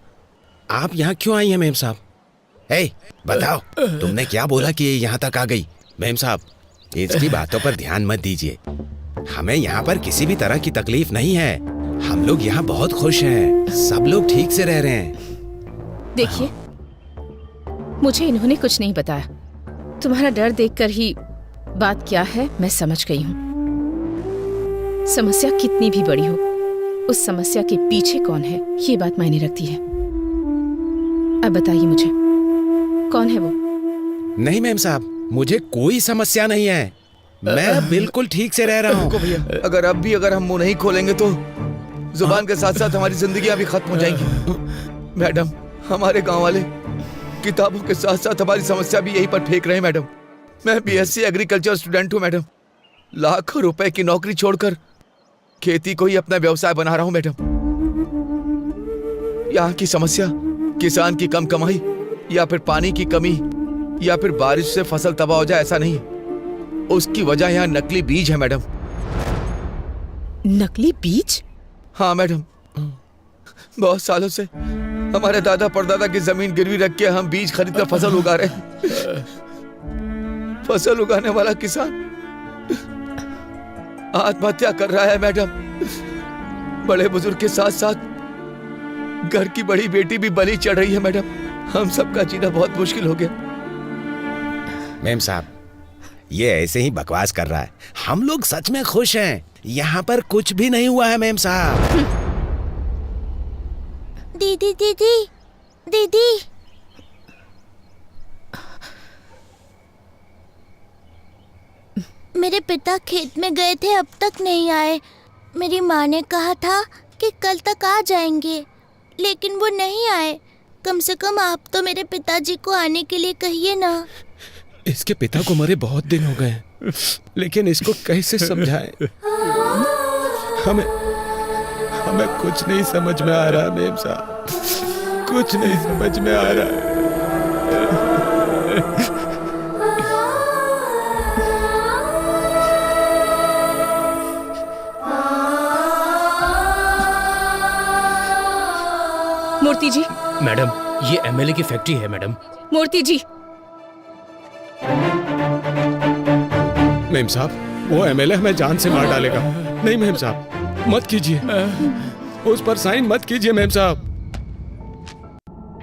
आप यहाँ क्यों आई हैं मैम साहब? बताओ, तुमने क्या बोला कि ये यहाँ तक आ गई? मैम साहब, इसकी बातों पर ध्यान मत दीजिए। हमें यहाँ पर किसी भी तरह की तकलीफ नहीं है। हम लोग यहाँ बहुत खुश हैं, सब लोग ठीक से रह रहे हैं। देखिए, मुझे इन्होंने कुछ नहीं बताया। तुम्हारा डर देखकर ही बात क्या है मैं समझ गई हूँ। समस्या कितनी भी बड़ी हो, उस समस्या के पीछे कौन है ये बात मायने रखती है। अब बताइए मुझे, कौन है वो? नहीं मैम साहब, मुझे कोई समस्या नहीं है, मैं बिल्कुल ठीक से रह रहा हूँ। अगर हम मुंह नहीं खोलेंगे तो जुबान के साथ साथ हमारी जिंदगियां भी खत्म हो जाएंगी। मैडम, हमारे गांव वाले किताबों के साथ साथ हमारी समस्या भी यहीं पर फेंक रहे हैं। मैडम, मैं बीएससी एग्रीकल्चर स्टूडेंट हूँ। मैडम, लाखों रुपए की नौकरी छोड़कर खेती को ही अपना व्यवसाय बना रहा हूँ। मैडम, यहाँ की समस्या किसान की कम कमाई या फिर पानी की कमी या फिर बारिश से फसल तबाह हो जाए, ऐसा नहीं। उसकी वजह यहाँ नकली बीज है। मैडम, नकली बीज? हाँ मैडम, बहुत सालों से हमारे दादा परदादा की जमीन गिरवी रख के हम बीज खरीद कर फसल उगा रहे हैं। फसल उगाने वाला किसान आत्महत्या कर रहा है। मैडम, बड़े बुजुर्ग के साथ साथ घर की बड़ी बेटी भी बलि चढ़ रही है। मैडम, हम सबका जीना बहुत मुश्किल हो गया। मैम साहब, ये ऐसे ही बकवास कर रहा है। हम लोग सच में खुश हैं, यहाँ पर कुछ भी नहीं हुआ है मैम साहब। दीदी दीदी दीदी, मेरे पिता खेत में गए थे, अब तक नहीं आए। मेरी माँ ने कहा था कि कल तक आ जाएंगे, लेकिन वो नहीं आए। कम से कम आप तो मेरे पिताजी को आने के लिए कहिए ना। इसके पिता को मरे बहुत दिन हो गए, लेकिन इसको कैसे समझाएं? हमें कुछ नहीं समझ में आ रहा है मेम साहब, कुछ नहीं समझ में आ रहा है। मूर्ति जी। मैडम, ये एमएलए की फैक्ट्री है। मैडम, मूर्ति जी। मेम साहब, वो एमएलए हमें जान से मार डालेगा। नहीं मेम साहब, मत कीजिए, उस पर साइन मत कीजिए मेम साहब।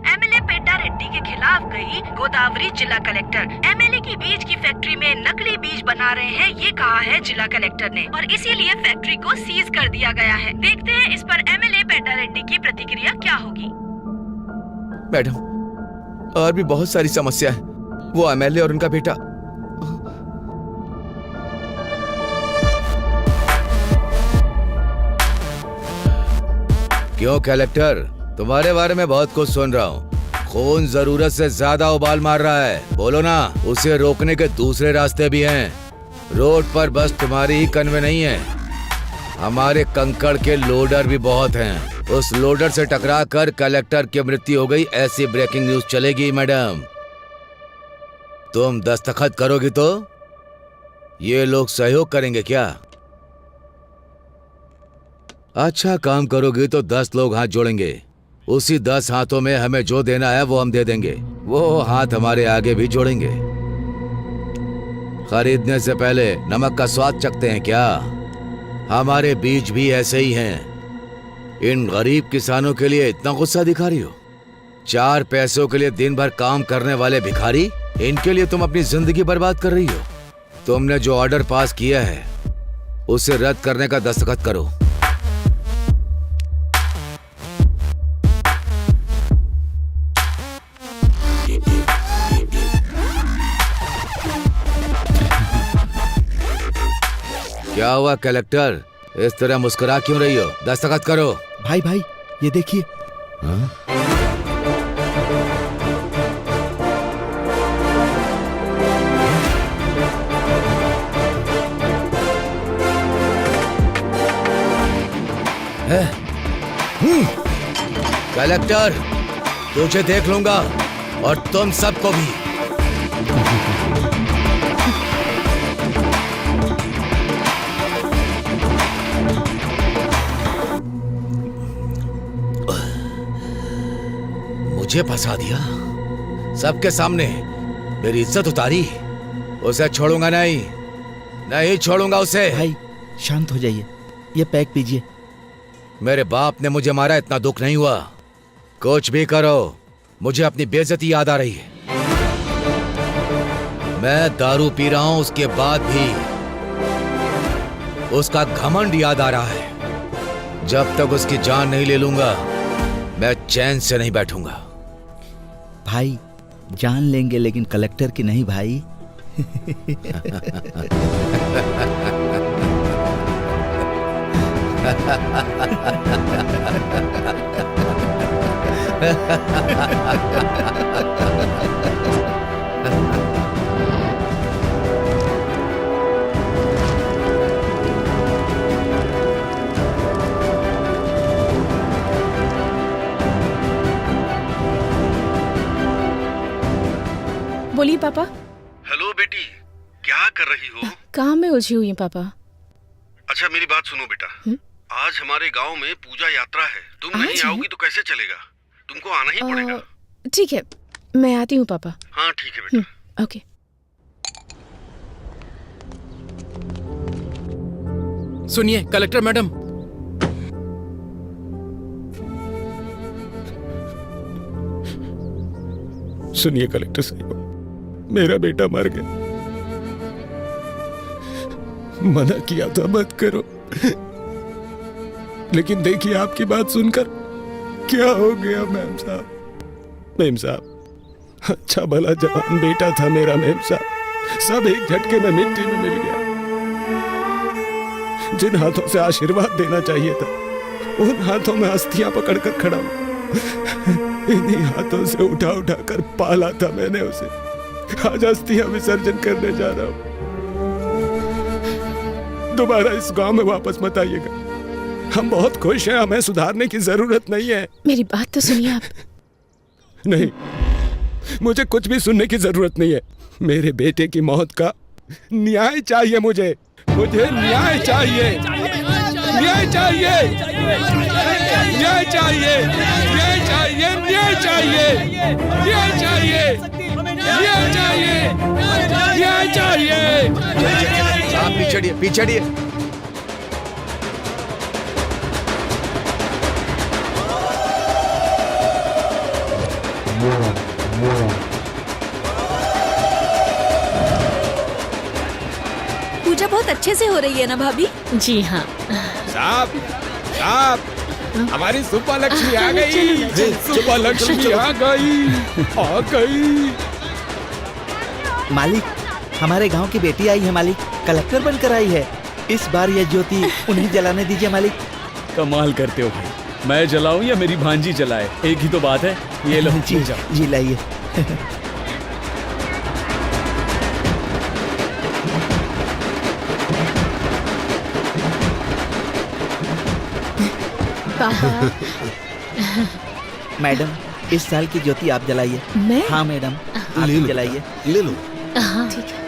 एमएलए पेड्डा रेड्डी के खिलाफ गई गोदावरी जिला कलेक्टर। एमएलए की बीज की फैक्ट्री में नकली बीज बना रहे हैं, ये कहा है जिला कलेक्टर ने, और इसीलिए फैक्ट्री को सीज कर दिया गया है। देखते हैं इस पर एमएलए पेड्डा रेड्डी की प्रतिक्रिया क्या होगी। मैडम, और भी बहुत सारी समस्या है। वो एमएलए और उनका बेटा क्यों कलेक्टर, तुम्हारे बारे में बहुत कुछ सुन रहा हूँ। खून जरूरत से ज्यादा उबाल मार रहा है, बोलो ना। उसे रोकने के दूसरे रास्ते भी हैं। रोड पर बस तुम्हारी ही कन्वे नहीं है, हमारे कंकड़ के लोडर भी बहुत हैं। उस लोडर से टकरा कर कलेक्टर की मृत्यु हो गई, ऐसी ब्रेकिंग न्यूज चलेगी। मैडम, तुम दस्तखत करोगी तो ये लोग सहयोग करेंगे क्या? अच्छा काम करोगे तो 10 लोग हाथ जोड़ेंगे। उसी 10 हाथों में हमें जो देना है वो हम दे देंगे। वो हाथ हमारे आगे भी जोड़ेंगे। खरीदने से पहले नमक का स्वाद चखते हैं क्या? हमारे बीज भी ऐसे ही हैं। इन गरीब किसानों के लिए इतना गुस्सा दिखा रही हो? 4 पैसों के लिए दिन भर काम करने वाले भिखारी, इनके लिए तुम अपनी जिंदगी बर्बाद कर रही हो। तुमने जो ऑर्डर पास किया है उसे रद्द करने का दस्तखत करो। क्या हुआ कलेक्टर, इस तरह मुस्कुरा क्यों रही हो? दस्तखत करो। भाई भाई ये देखिए। कलेक्टर, तुझे देख लूंगा और तुम सबको भी। मुझे फंसा दिया सबके सामने, मेरी इज्जत उतारी। उसे छोड़ूंगा नहीं, नहीं छोड़ूंगा उसे। भाई शांत हो जाइए, ये पैक पीजिए। मेरे बाप ने मुझे मारा, इतना दुख नहीं हुआ। कुछ भी करो, मुझे अपनी बेइज्जती याद आ रही है। मैं दारू पी रहा हूं, उसके बाद भी उसका घमंड याद आ रहा है। जब तक उसकी जान नहीं ले लूंगा मैं चैन से नहीं बैठूंगा। भाई जान लेंगे लेकिन कलेक्टर की नहीं भाई। बोलिए पापा। हेलो बेटी, क्या कर रही हो? काम में उलझी हुई हूँ पापा। अच्छा मेरी बात सुनो बेटा, आज हमारे गांव में पूजा यात्रा है। तुम नहीं आओगी तो कैसे चलेगा? तुमको आना ही पड़ेगा। ठीक है, मैं आती हूँ पापा। हाँ ठीक है बेटा। ओके। सुनिए कलेक्टर मैडम, सुनिए कलेक्टर साहब, मेरा बेटा मर गया। मना किया था मत करो, लेकिन देखिए आपकी बात सुनकर क्या हो गया मेम साहब। मेम साहब, अच्छा भला जवान बेटा था मेरा मेम साहब, सब एक झटके में मिट्टी में मिल गया। जिन हाथों से आशीर्वाद देना चाहिए था उन हाथों में अस्थियां पकड़कर खड़ा हूं। इन्हीं हाथों से उठा उठा कर पाला था मैंने उसे। आज अस्थियां विसर्जन करने जा रहा हूं। दोबारा इस गांव में वापस मत आइएगा। हम बहुत खुश हैं, हमें सुधारने की जरूरत नहीं है। मेरी बात तो सुनिए आप। नहीं, मुझे कुछ भी सुनने की जरूरत नहीं है। मेरे बेटे की मौत का न्याय चाहिए मुझे न्याय चाहिए, न्याय चाहिए, न्याय चाहिए, न्याय चाहिए, न्याय चाहिए, न्याय चाहिए, न्याय चाहिए, न्याय चाहिए। आप पीछे पीछे। पूजा बहुत अच्छे से हो रही है ना भाभी? जी हाँ। साहब, साहब, हमारी सुपा लक्ष्मी आ गई। सुपा लक्ष्मी आ गई, आ गई। मालिक, हमारे गांव की बेटी आई है मालिक, कलेक्टर बनकर आई है। इस बार यह ज्योति उन्हें जलाने दीजिए मालिक। कमाल करते हो भाई, मैं जलाऊं या मेरी भांजी जलाए, एक ही तो बात है। ये लो जी, जी लाइए। मैडम, इस साल की ज्योति आप जलाइए। मैं? हाँ मैडम, आप जलाइए। ले लो। हाँ ठीक है।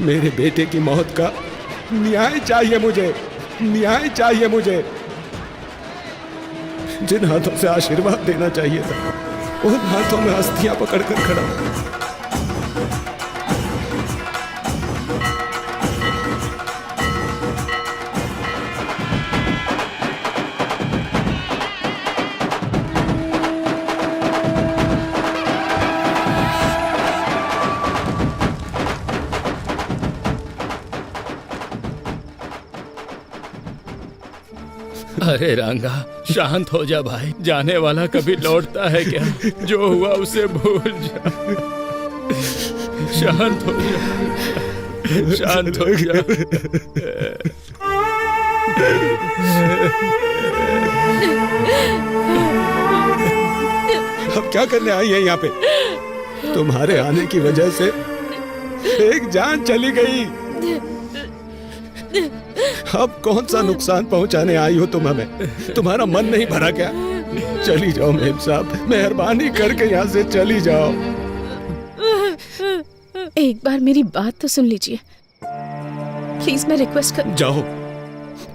मेरे बेटे की मौत का न्याय चाहिए मुझे, न्याय चाहिए मुझे। जिन हाथों से आशीर्वाद देना चाहिए था, उन हाथों में अस्थियां पकड़कर खड़ा हूं। अरे रंगा, शांत हो जा भाई। जाने वाला कभी लौटता है क्या? जो हुआ उसे भूल जा। शांत हो जा, शांत हो जा। अब क्या करने आई है यहाँ पे? तुम्हारे आने की वजह से एक जान चली गई। अब कौन सा नुकसान पहुंचाने आई हो तुम हमें? तुम्हारा मन नहीं भरा क्या? चली जाओ मेम साहब, मेहरबानी करके यहाँ से चली जाओ। एक बार मेरी बात तो सुन लीजिए प्लीज, मैं रिक्वेस्ट कर। जाओ,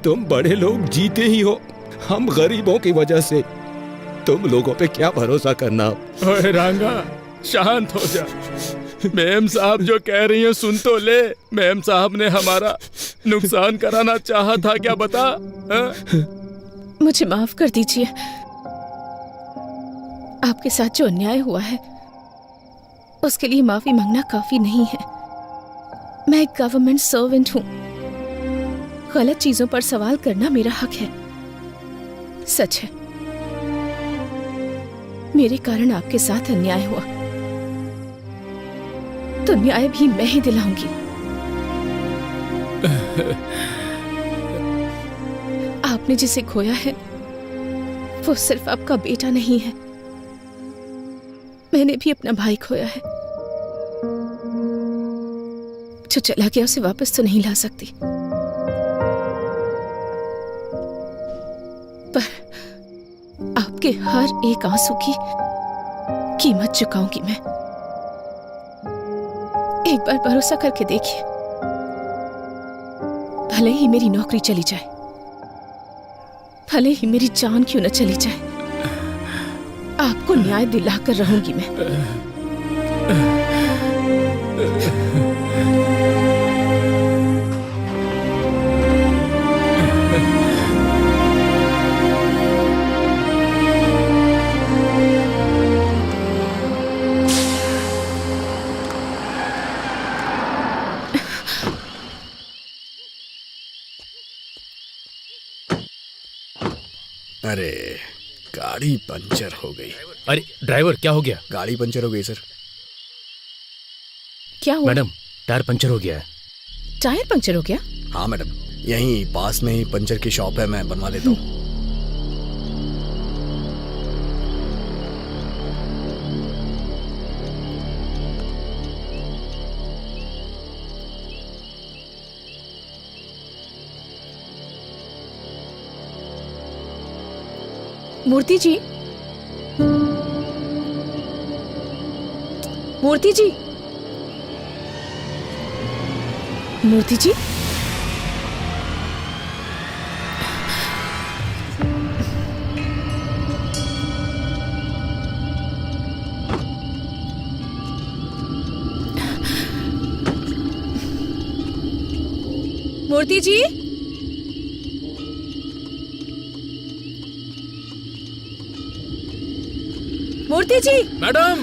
तुम बड़े लोग जीते ही हो, हम गरीबों की वजह से तुम लोगों पे क्या भरोसा करना। ओए रंगा, शांत हो जा। मैम साहब जो कह रही हैं सुन तो ले। मैम साहब ने हमारा नुकसान कराना चाहा था क्या, बता? मुझे माफ कर दीजिए। आपके साथ जो अन्याय हुआ है उसके लिए माफी मांगना काफी नहीं है। मैं एक गवर्नमेंट सर्वेंट हूँ। गलत चीजों पर सवाल करना मेरा हक है। सच है, मेरे कारण आपके साथ अन्याय हुआ, तो न्याय भी मैं ही दिलाऊंगी। आपने जिसे खोया है वो सिर्फ आपका बेटा नहीं है, मैंने भी अपना भाई खोया है। जो चला गया उसे वापस तो नहीं ला सकती, पर आपके हर एक आंसू की कीमत चुकाऊंगी मैं। एक बार भरोसा करके देखिए, भले ही मेरी नौकरी चली जाए, भले ही मेरी जान क्यों न चली जाए, आपको न्याय दिलाकर रहूंगी मैं। अरे गाड़ी पंचर हो गई। अरे ड्राइवर, क्या हो गया? गाड़ी पंचर हो गई सर। क्या हुआ? मैडम, टायर पंचर हो गया है। टायर पंचर हो गया? हाँ मैडम, यहीं पास में ही पंचर की शॉप है, मैं बनवा लेता हूँ। मूर्ति जी, मूर्ति जी, मूर्ति जी, मूर्ति जी, मूर्ति जी। मैडम,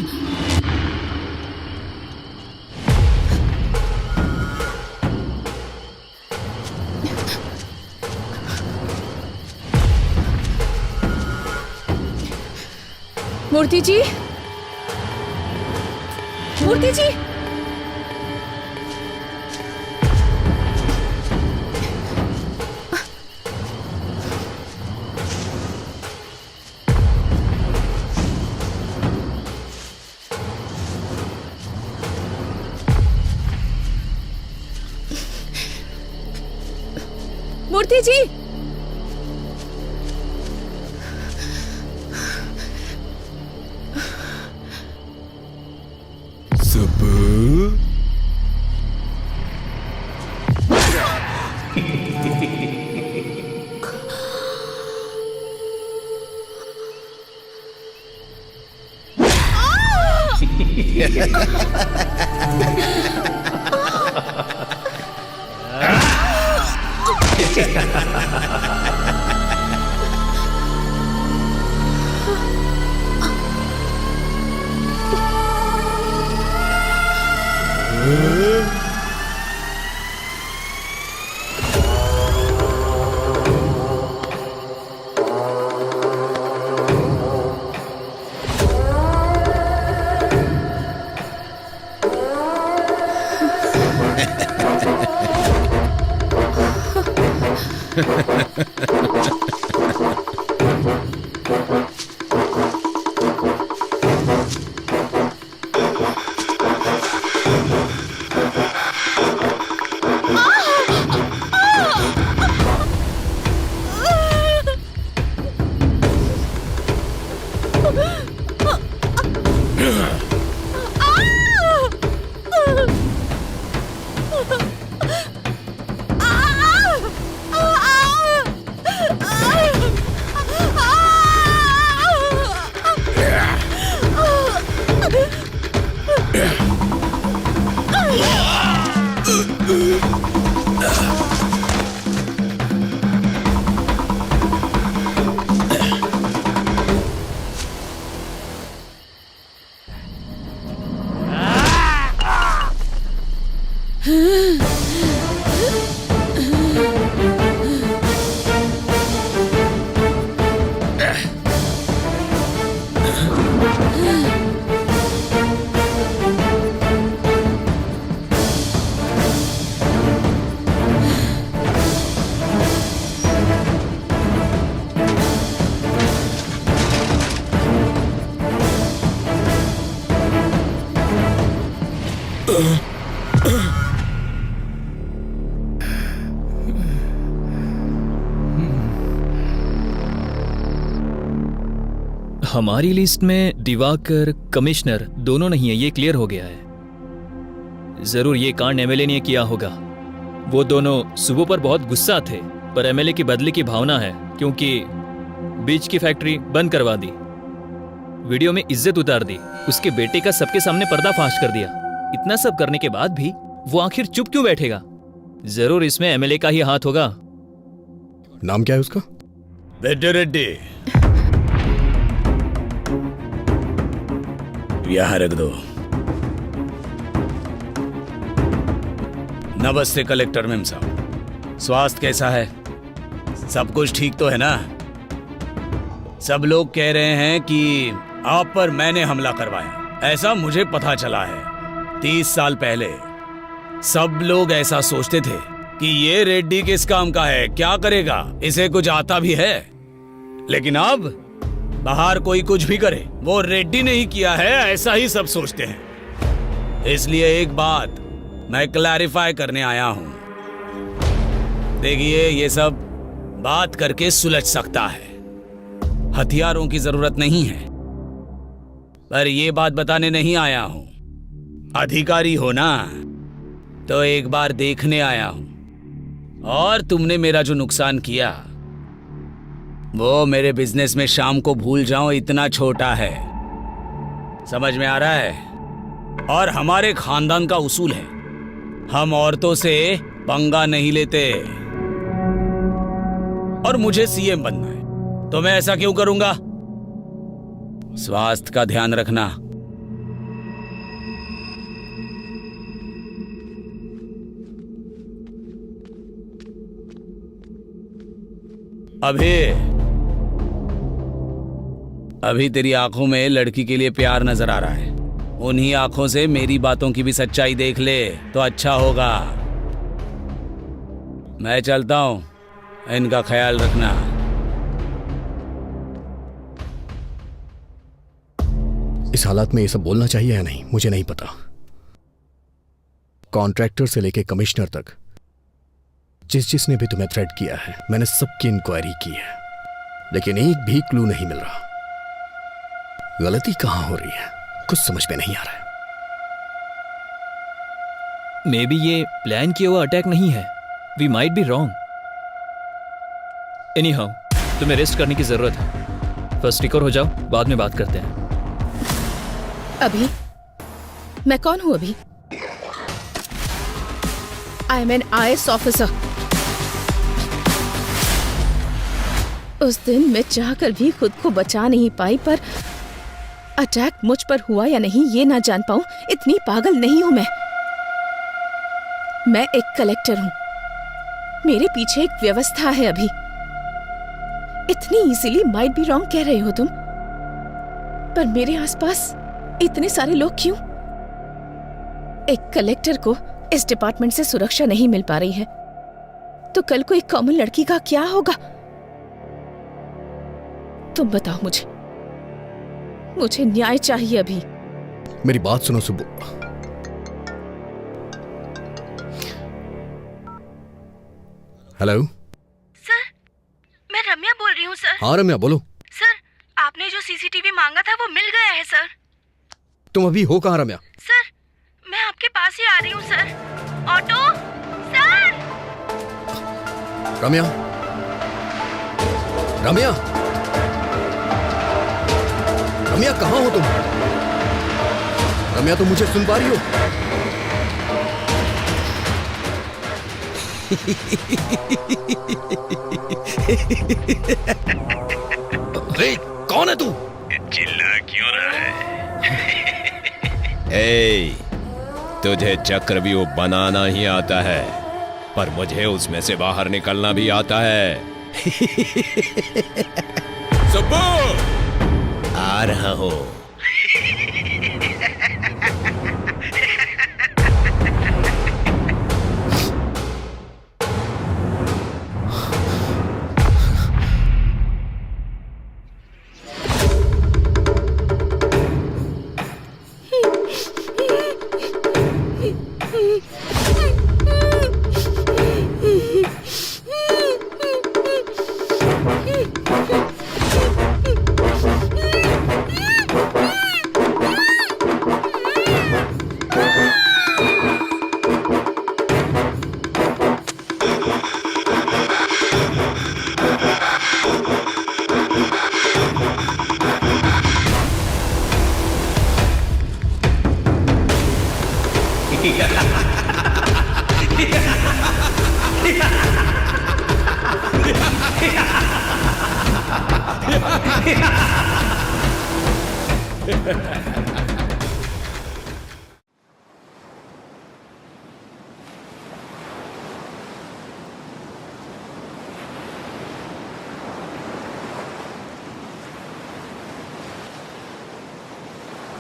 मूर्ति जी, मूर्ति जी, मूर्ति जी, हमारी लिस्ट में दिवाकर, कमिश्नर दोनों नहीं है, ये क्लियर हो गया है। जरूर ये कांड एमएलए ने किया होगा। वो दोनों सुबह पर बहुत गुस्सा थे, पर एमएलए की बदले की भावना है, क्योंकि बीच की फैक्ट्री बंद करवा दी, वीडियो में इज्जत उतार दी, उसके बेटे का सबके सामने पर्दाफाश कर दिया। इतना सब करने के बाद भी वो आखिर चुप क्यों बैठेगा? जरूर इसमें एमएलए का ही हाथ होगा। नाम क्या है उसका? बेटे रेड्डी, यहाँ रख दो। नमस्ते कलेक्टर मेम साहब, स्वास्थ्य कैसा है? सब कुछ ठीक तो है ना? सब लोग कह रहे हैं कि आप पर मैंने हमला करवाया, ऐसा मुझे पता चला है। 30 साल पहले सब लोग ऐसा सोचते थे कि ये रेड्डी किस काम का है, क्या करेगा, इसे कुछ आता भी है। लेकिन अब बाहर कोई कुछ भी करे, वो रेड्डी ने ही किया है, ऐसा ही सब सोचते हैं। इसलिए एक बात मैं क्लैरिफाई करने आया हूं। देखिए, ये सब बात करके सुलझ सकता है, हथियारों की जरूरत नहीं है। पर ये बात बताने नहीं आया हूं। अधिकारी हो ना, तो एक बार देखने आया हूं। और तुमने मेरा जो नुकसान किया, वो मेरे बिजनेस में शाम को भूल जाओ इतना छोटा है। समझ में आ रहा है? और हमारे खानदान का उसूल है, हम औरतों से पंगा नहीं लेते। और मुझे सीएम बनना है, तो मैं ऐसा क्यों करूंगा? स्वास्थ्य का ध्यान रखना। अभी तेरी आंखों में लड़की के लिए प्यार नजर आ रहा है। उन्हीं आंखों से मेरी बातों की भी सच्चाई देख ले तो अच्छा होगा। मैं चलता हूं, इनका ख्याल रखना। इस हालात में ये सब बोलना चाहिए या नहीं, मुझे नहीं पता। कॉन्ट्रैक्टर से लेके कमिश्नर तक जिसने भी तुम्हें थ्रेट किया है, मैंने सबकी इंक्वायरी की है, लेकिन एक भी क्लू नहीं मिल रहा। गलती कहां हो रही है, कुछ समझ में नहीं आ रहा है। मे बी ये प्लान किया हुआ अटैक नहीं है। We might be wrong. Anyhow, तुम्हें रेस्ट करने की जरूरत है। फर्स्ट रिकवर हो जाओ, बाद में बात करते हैं। अभी मैं कौन हूँ अभी? I am an IAS officer. उस दिन मैं चाहकर भी खुद को बचा नहीं पाई, पर अटैक मुझ पर हुआ या नहीं ये ना जान पाऊं, इतनी पागल नहीं हूं मैं। मैं एक कलेक्टर हूं, मेरे पीछे एक व्यवस्था है। अभी इतनी इजीली माइट बी रॉन्ग कह रहे हो तुम, पर मेरे आसपास इतने सारे लोग क्यों? एक कलेक्टर को इस डिपार्टमेंट से सुरक्षा नहीं मिल पा रही है, तो कल को एक कॉमन लड़की का क्या होगा? तुम बताओ मुझे न्याय चाहिए अभी। मेरी बात सुनो सुब्बू। हेलो सर, मैं रम्या बोल रही हूँ सर। हाँ रम्या बोलो। सर, आपने जो सीसीटीवी मांगा था वो मिल गया है सर। तुम अभी हो कहाँ रम्या? सर, मैं आपके पास ही आ रही हूँ sir. Auto sir. Ramya, Ramya, Ramya कहाँ हो तुम? रम्या, तुम मुझे सुन पा रही हो? अरे कौन है तू? चिल्ला क्यों रहा है? ए, तुझे चक्रव्यूह बनाना ही आता है, पर मुझे उसमें से बाहर निकलना भी आता है। सुब्बू, आ रहा हूं।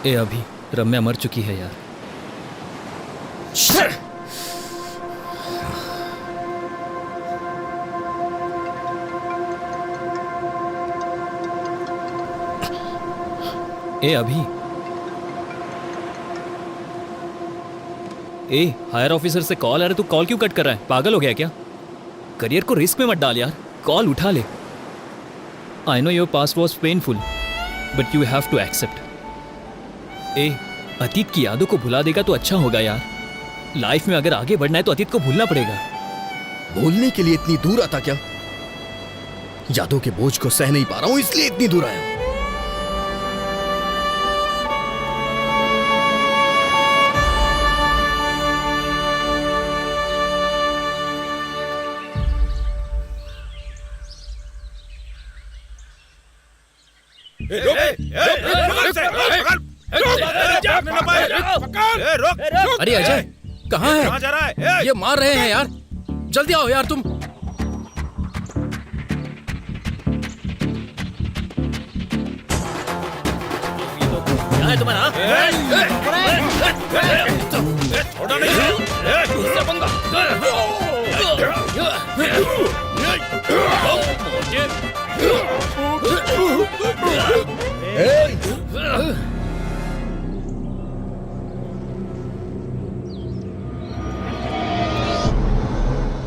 ए अभी रम्या मर चुकी है यार। ए अभी, ए हायर ऑफिसर से कॉल आ रहा है, तू कॉल क्यों कट कर रहा है? पागल हो गया क्या? करियर को रिस्क में मत डाल यार, कॉल उठा ले। I know your past was painful but you have to accept. ए अतीत की यादों को भुला देगा तो अच्छा होगा यार। लाइफ में अगर आगे बढ़ना है तो अतीत को भूलना पड़ेगा। बोलने के लिए इतनी दूर आता क्या? यादों के बोझ को सह नहीं पा रहा हूं इसलिए इतनी दूर आया हूं। अरे अजय कहाँ है? जा रहा है? ये मार रहे हैं यार, जल्दी आओ यार तुम। क्या है तुम्हारा? छोड़ो नहीं। उससे पंगा।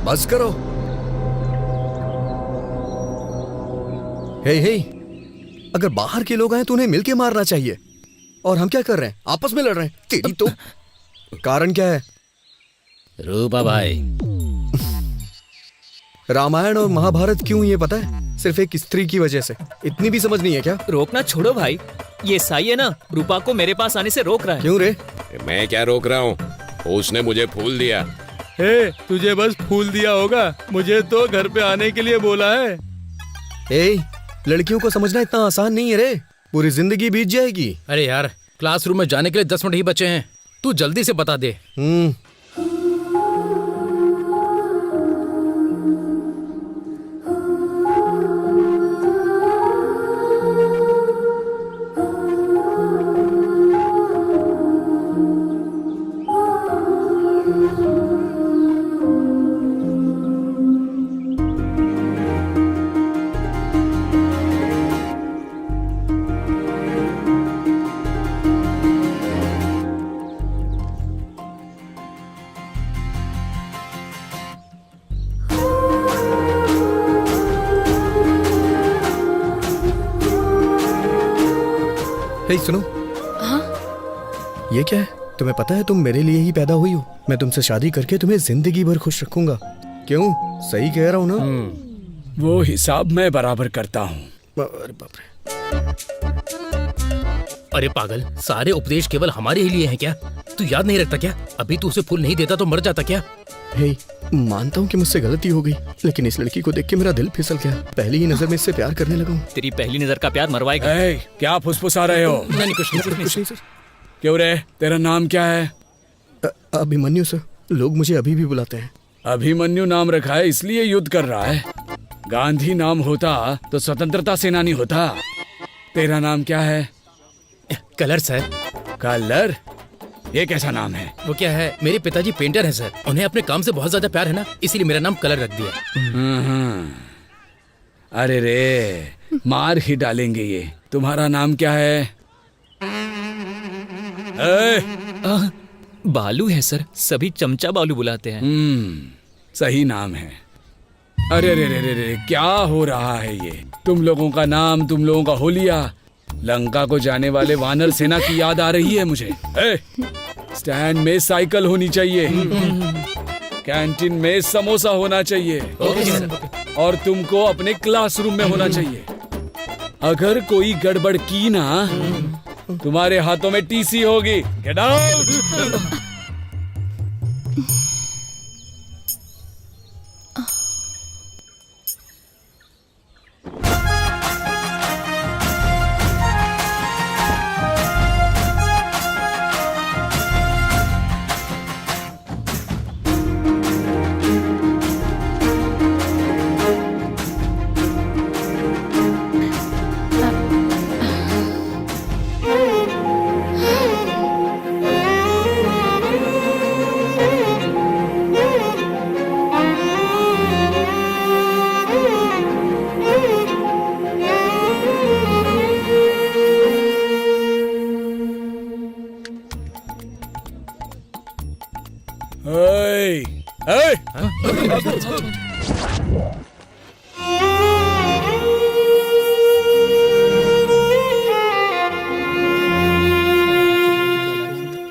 बस करो। हे हे, अगर बाहर के लोग आए तो उन्हें मिलके मारना चाहिए, और हम क्या कर रहे हैं? आपस में लड़ रहे हैं। तेरी तो कारण क्या है? रूपा भाई, रामायण और महाभारत क्यों ये पता है? सिर्फ एक स्त्री की वजह से। इतनी भी समझ नहीं है क्या? रोकना छोड़ो भाई, ये साई है ना, रूपा को मेरे पास आने से रोक रहा है। क्यों रे? मैं क्या रोक रहा हूँ, उसने मुझे फूल दिया। हे, तुझे बस फूल दिया होगा, मुझे तो घर पे आने के लिए बोला है। ए, लड़कियों को समझना इतना आसान नहीं है रे, पूरी जिंदगी बीत जाएगी। अरे यार, क्लासरूम में जाने के लिए 10 मिनट ही बचे हैं, तू जल्दी से बता दे। हे सुनो। हाँ? ये क्या है? तुम्हें पता है तुम मेरे लिए ही पैदा हुई हो। मैं तुमसे शादी करके तुम्हें जिंदगी भर खुश रखूंगा। क्यों? सही कह रहा हूँ ना? वो हिसाब मैं बराबर करता हूँ। अरे बाप रे। अरे पागल, सारे उपदेश केवल हमारे ही लिए हैं क्या? तू याद नहीं रखता क्या? अभी तू उसे फूल नहीं देता तो मर जाता क्या? हे, मानता हूँ कि मुझसे गलती हो गई, लेकिन इस लड़की को देख के मेरा दिल फिसल गया। पहली ही नजर में इससे प्यार करने लगा हूँ। तेरी पहली नजर का प्यार मरवाएगा। क्या फुसफुसा रहे हो? नहीं, कुछ नहीं सर। क्यों रे, तेरा नाम क्या है? अभिमन्यु सर, लोग मुझे अभी भी बुलाते हैं। अभिमन्यु नाम रखा है इसलिए युद्ध कर रहा है। गांधी नाम होता तो स्वतंत्रता सेनानी होता। तेरा नाम क्या है? Colour sir. कलर? ये कैसा नाम है? वो क्या है, मेरे पिताजी पेंटर हैं सर, उन्हें अपने काम से बहुत ज्यादा प्यार है ना, इसीलिए मेरा नाम कलर रख दिया। अरे रे, मार ही डालेंगे ये। तुम्हारा नाम क्या है? बालू है सर, सभी चमचा बालू बुलाते हैं। सही नाम है। अरे रे रे रे रे, क्या हो रहा है ये? तुम लोगों का नाम, तुम लोगों का होलिया, लंका को जाने वाले वानर सेना की याद आ रही है मुझे। स्टैंड में साइकिल होनी चाहिए, कैंटीन में समोसा होना चाहिए, और तुमको अपने क्लासरूम में होना चाहिए। अगर कोई गड़बड़ की ना, तुम्हारे हाथों में टीसी होगी। Get out.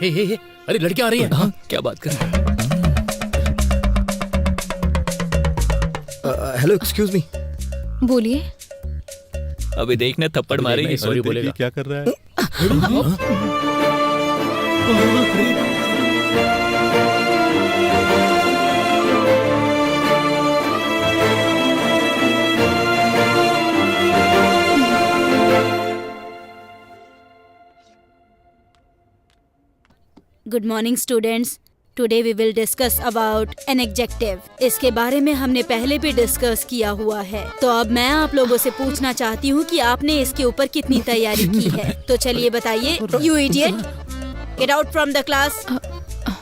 हे, अरे लड़कियां आ रही हैं। हाँ, क्या बात कर रहे हैं? Hello, excuse me. बोलिए। अभी देखना थप्पड़ मारेगी। सॉरी बोलेगा। क्या कर रहा है? Good morning students. Today we will discuss about an adjective. इसके बारे में हमने पहले भी डिस्कस किया हुआ है, तो अब मैं आप लोगों से पूछना चाहती हूँ कि आपने इसके ऊपर कितनी तैयारी की है। तो चलिए बताइए। You idiot, get out from the class.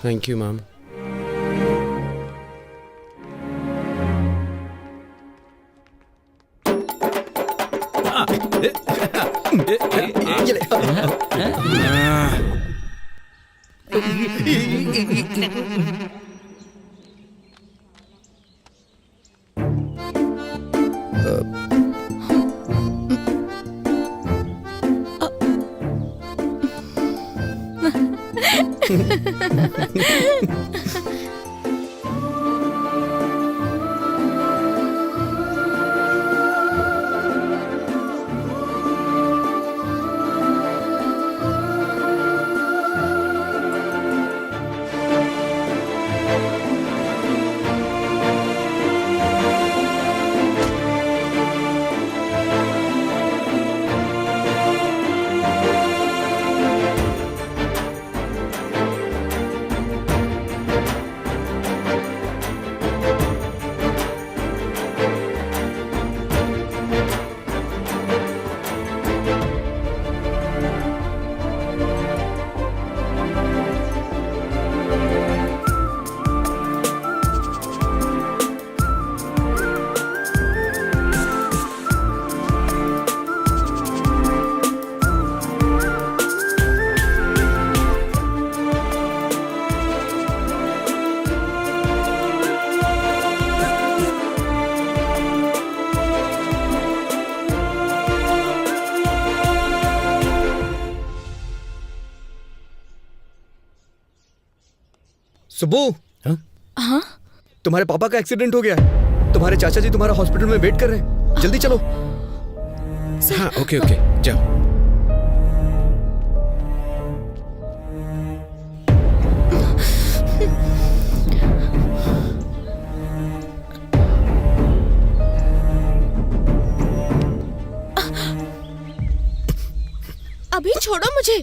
Thank you ma'am. Subbu. हाँ? तुम्हारे पापा का एक्सीडेंट हो गया है। तुम्हारे चाचा जी तुम्हारा हॉस्पिटल में वेट कर रहे हैं, जल्दी चलो। हाँ ओके ओके जाओ। अभी छोड़ो मुझे,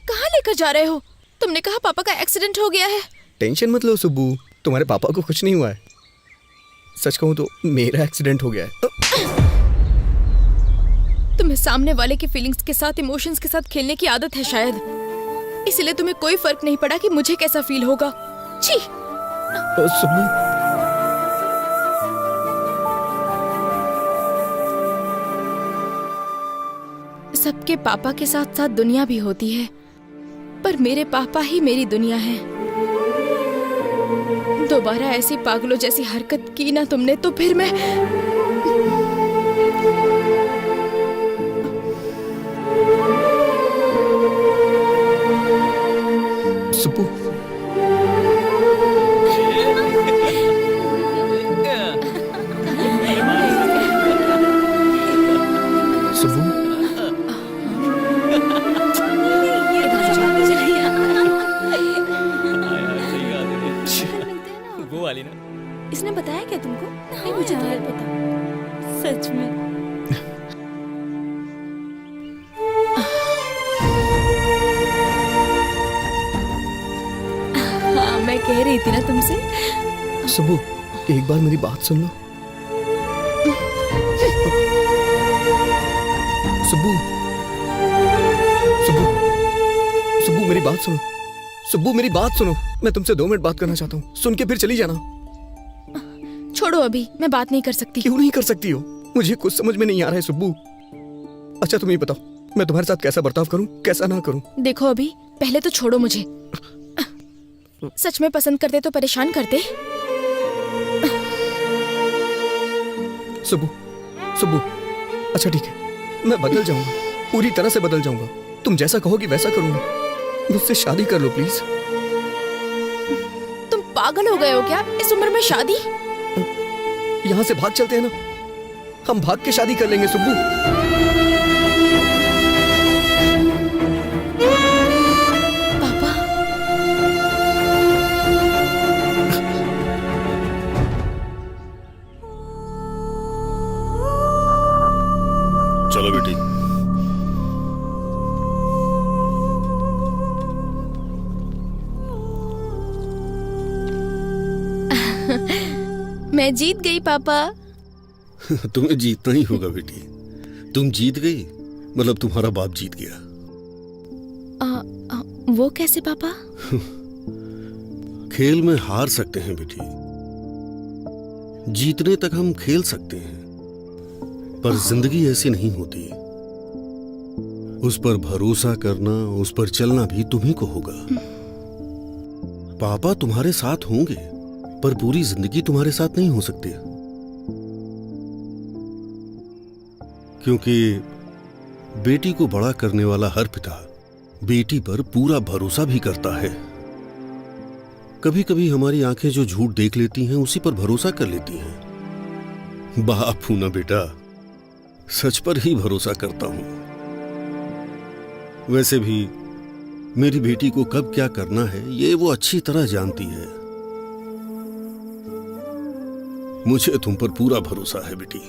कहाँ लेकर जा रहे हो? तुमने कहा पापा का एक्सीडेंट हो गया है। टेंशन मत लो सुब्बू, तुम्हारे पापा को कुछ नहीं हुआ है। सच कहूं तो मेरा एक्सीडेंट हो गया है। तुम्हें सामने वाले की फीलिंग्स के साथ, इमोशंस के साथ खेलने की आदत है शायद, इसलिए तुम्हें कोई फर्क नहीं पड़ा कि मुझे कैसा फील होगा। छी। सुब्बू सबके पापा के साथ साथ दुनिया भी होती है, पर मेरे पापा ही मेरी दुनिया है। दोबारा ऐसी पागलों जैसी हरकत की ना तुमने तो फिर मैं सुब्बू सुब्बू वो वाली ना। इसने बताया क्या तुमको? नहीं मुझे तो नहीं पता सच में। हाँ मैं कह रही थी ना तुमसे। सुब्बू एक बार मेरी बात सुन लो। सुब्बू सुब्बू सुब्बू मेरी बात सुनो। सुब्बू मेरी बात सुनो, मैं तुमसे 2 मिनट बात करना चाहता हूँ, सुन के फिर चली जाना। छोड़ो, अभी मैं बात नहीं कर सकती। क्यों नहीं कर सकती हो? मुझे कुछ समझ में नहीं आ रहा है सुब्बू। अच्छा तुम ये बताओ, मैं तुम्हारे साथ कैसा बर्ताव करूं, कैसा ना करूं? देखो अभी पहले तो छोड़ो मुझे। सच में पसंद करते तो परेशान करते। सुब्बू सुब्बू अच्छा ठीक है, मैं बदल जाऊंगा, पूरी तरह से बदल जाऊंगा। तुम जैसा कहोगी वैसा करूंगा। मुझसे शादी कर लो प्लीज। तुम पागल हो गए हो क्या? इस उम्र में शादी? यहाँ से भाग चलते हैं ना, हम भाग के शादी कर लेंगे सुब्बू। पापा चलो बेटी। मैं जीत गई पापा। तुम्हें जीतना ही होगा बेटी। तुम जीत गई मतलब तुम्हारा बाप जीत गया। वो कैसे पापा? खेल में हार सकते हैं बेटी, जीतने तक हम खेल सकते हैं, पर जिंदगी ऐसी नहीं होती। उस पर भरोसा करना, उस पर चलना भी तुम्ही को होगा। पापा तुम्हारे साथ होंगे, पर पूरी जिंदगी तुम्हारे साथ नहीं हो सकती, क्योंकि बेटी को बड़ा करने वाला हर पिता बेटी पर पूरा भरोसा भी करता है। कभी कभी हमारी आंखें जो झूठ देख लेती हैं उसी पर भरोसा कर लेती हैं। बाप हूं ना बेटा, सच पर ही भरोसा करता हूं। वैसे भी मेरी बेटी को कब क्या करना है ये वो अच्छी तरह जानती है। मुझे तुम पर पूरा भरोसा है बेटी।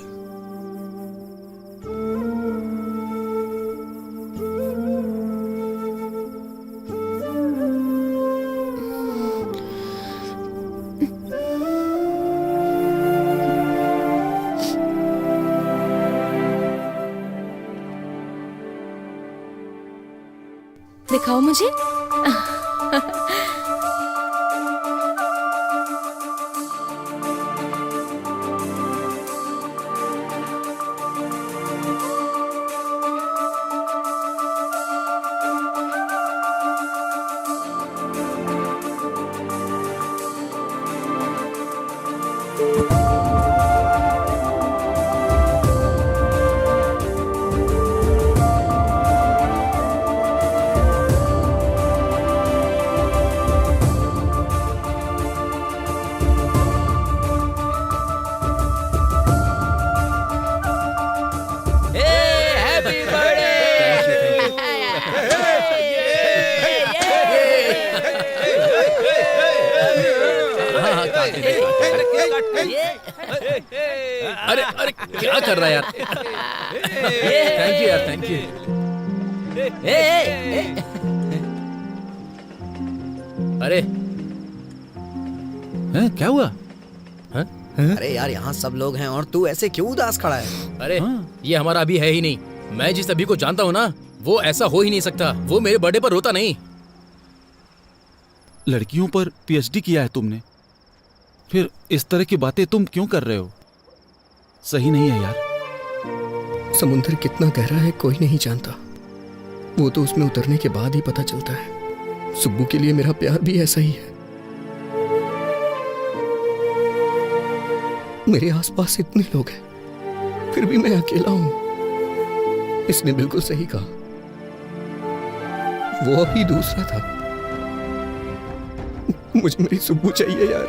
दिखाओ मुझे। अरे अरे क्या कर रहा है यार? थैंक यू यार, थैंक यू। अरे क्या हुआ? अरे यार, यहाँ सब लोग हैं और तू ऐसे क्यों उदास खड़ा है? अरे ये हमारा अभी है ही नहीं। मैं जिस अभी को जानता हूँ ना, वो ऐसा हो ही नहीं सकता। वो मेरे बर्थडे पर रोता नहीं। लड़कियों पर पीएचडी किया है तुमने, फिर इस तरह की बातें तुम क्यों कर रहे हो? सही नहीं है यार। समुद्र कितना गहरा है कोई नहीं जानता, वो तो उसमें उतरने के बाद ही पता चलता है। सुब्बू के लिए मेरा प्यार भी ऐसा ही है। मेरे आसपास इतने लोग हैं, फिर भी मैं अकेला हूं। इसने बिल्कुल सही कहा, वो अभी दूसरा था। मुझे मेरी सुब्बू चाहिए यार।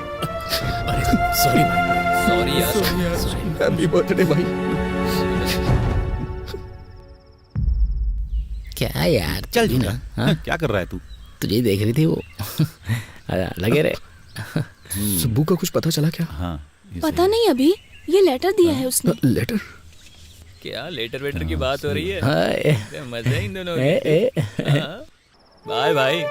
अरे सॉरी भाई, सॉरी यार, हैप्पी बर्थडे भाई। क्या यार, चल जी ना। हाँ? क्या कर रहा है तू? तुझे देख रही थी वो। लगे रे। सुब्बू का कुछ पता चला क्या? हाँ, पता नहीं, अभी ये लेटर दिया है उसने। लेटर? क्या लेटर वेटर की बात हो रही है? हाँ, मजा है इन दोनों की। Bye bye.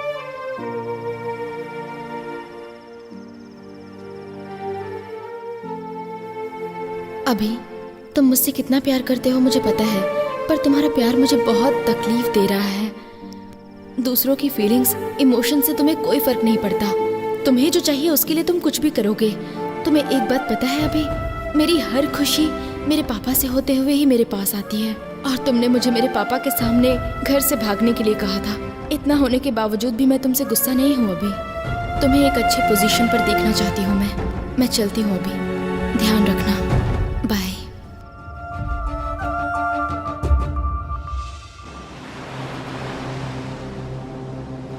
अभी तुम मुझसे कितना प्यार करते हो मुझे पता है, पर तुम्हारा प्यार मुझे बहुत तकलीफ दे रहा है। दूसरों की फीलिंग्स, इमोशन से तुम्हें कोई फर्क नहीं पड़ता। तुम्हें जो चाहिए उसके लिए तुम कुछ भी करोगे। तुम्हें एक बात पता है अभी, मेरी हर खुशी मेरे पापा से होते हुए ही मेरे पास आती है। और तुमने मुझे मेरे पापा के सामने घर से भागने के लिए कहा था। इतना होने के बावजूद भी मैं तुमसे गुस्सा नहीं हूँ अभी। तुम्हें एक अच्छी पोजीशन पर देखना चाहती हूँ मैं चलती हूँ अभी। ध्यान रखना, बाय।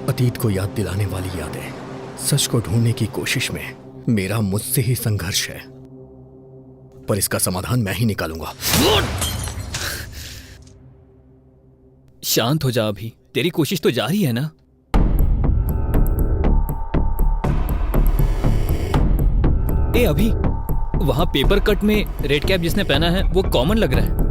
अतीत को याद दिलाने वाली यादें, सच को ढूंढने की कोशिश में मेरा मुझसे ही संघर्ष है, पर इसका समाधान मैं ही निकालूंगा। शांत हो जा अभी, तेरी कोशिश तो जारी है ना। ए अभी, वहां पेपर कट में रेड कैप जिसने पहना है वो कॉमन लग रहा है।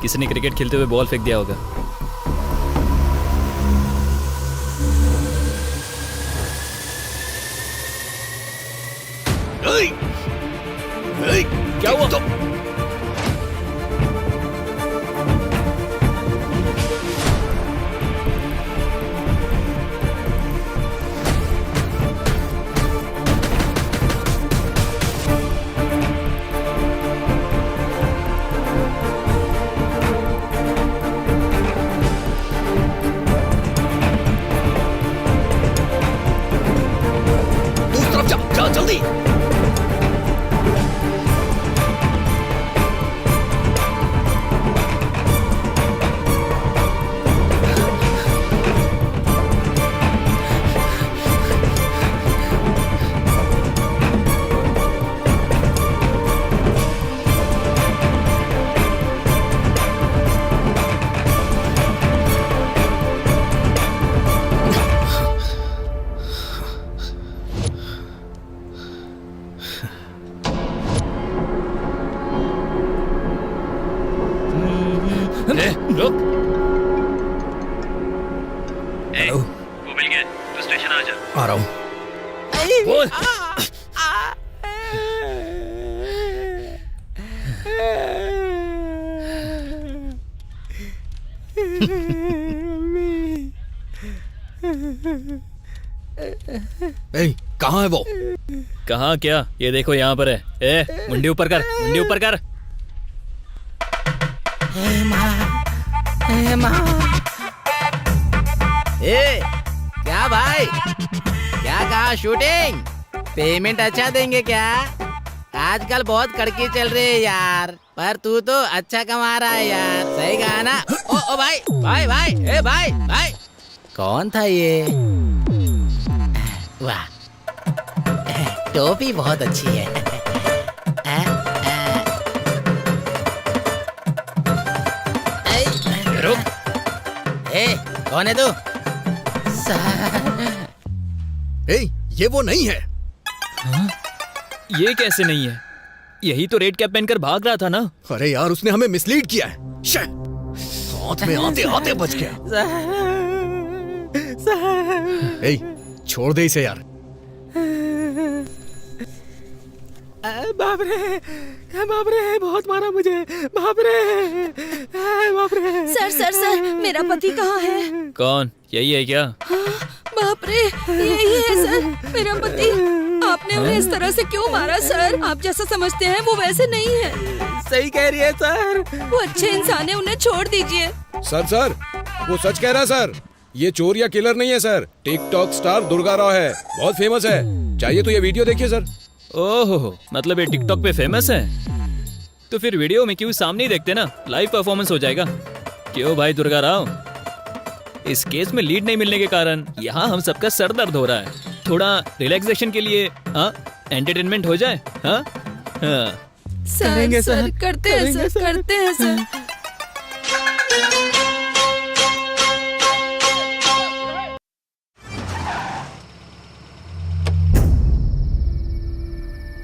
किसी ने क्रिकेट खेलते हुए बॉल फेंक दिया होगा। क्या हुआ? दूसरी तरफ जा जल्दी। रुक। हेलो, वो मिल गया, तू स्टेशन आ जा। आ रहा हूँ। बोल। कहाँ है वो? कहाँ क्या? ये देखो यहाँ पर है। ए मुंडी ऊपर कर, मुंडी ऊपर कर। ए क्या भाई, क्या कहा? शूटिंग पेमेंट अच्छा देंगे क्या? आजकल बहुत कड़की चल रही है यार, पर तू तो अच्छा कमा रहा है यार। सही कहा ना? ओ भाई भाई भाई, ए भाई भाई, कौन था ये? वाह, टोपी बहुत अच्छी है। रुक। ए कौन है तू? ए, ये वो नहीं है। हाँ? ये कैसे नहीं है? यही तो रेड कैप पहनकर भाग रहा था ना। अरे यार, उसने हमें मिसलीड किया है। हाथ में आते आते बच गया। ए, छोड़ दे इसे यार। बाप रे, बहुत मारा मुझे। बाप रे। सर, मेरा पति कहाँ है? कौन? यही है क्या? बाप रे, यही है सर, मेरा पति। आपने उन्हें इस तरह से क्यों मारा सर? आप जैसा समझते हैं वो वैसे नहीं है। सही कह रही है सर। वो अच्छे इंसान है, उन्हें छोड़ दीजिए। सर, वो सच कह रहा है सर। ये चोर या किलर नहीं है sir. TikTok star Durga Rao है, बहुत फेमस है। चाहिए तो ये वीडियो देखिए सर। ओहो, मतलब ये टिकटॉक पे फेमस है? तो फिर वीडियो में क्यों सामने ही देखते ना, लाइव परफॉर्मेंस हो जाएगा। क्यों भाई दुर्गा राव, इस केस में लीड नहीं मिलने के कारण यहाँ हम सबका सर दर्द हो रहा है। थोड़ा रिलैक्सेशन के लिए एंटरटेनमेंट हो जाए। सर, करते हैं सर।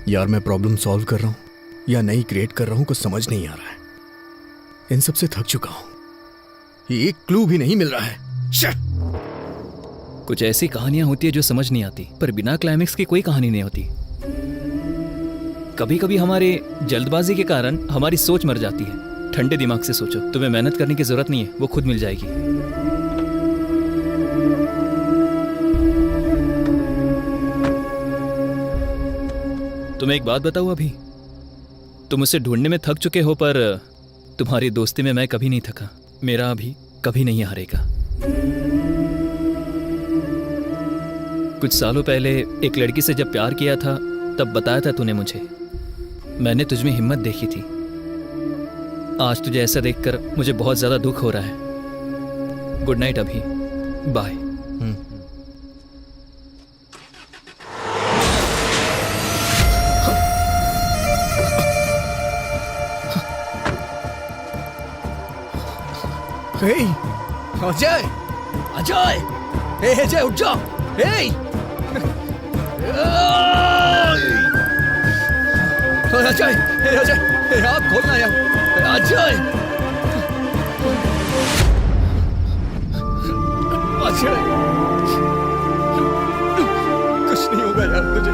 यार, मैं प्रॉब्लम सॉल्व कर रहा हूँ या नई क्रिएट कर रहा हूँ, कुछ समझ नहीं आ रहा है। इन सब से थक चुका हूँ। एक क्लू भी नहीं मिल रहा है। कुछ ऐसी कहानियां होती है जो समझ नहीं आती, पर बिना क्लाइमेक्स की कोई कहानी नहीं होती। कभी कभी हमारे जल्दबाजी के कारण हमारी सोच मर जाती है। ठंडे दिमाग से सोचो, तुम्हें मेहनत करने की जरूरत नहीं है, वो खुद मिल जाएगी। तुम्हें एक बात बताऊं, अभी तुम उसे ढूंढने में थक चुके हो, पर तुम्हारी दोस्ती में मैं कभी नहीं थका। मेरा अभी कभी नहीं हारेगा। कुछ सालों पहले एक लड़की से जब प्यार किया था, तब बताया था तूने मुझे। मैंने तुझमें हिम्मत देखी थी। आज तुझे ऐसा देखकर मुझे बहुत ज्यादा दुख हो रहा है। गुड नाइट अभी, बाय। अजय, अजय, उठ जाओ। अजय, आप खोलना यार। अजय, कुछ नहीं होगा यार तुझे।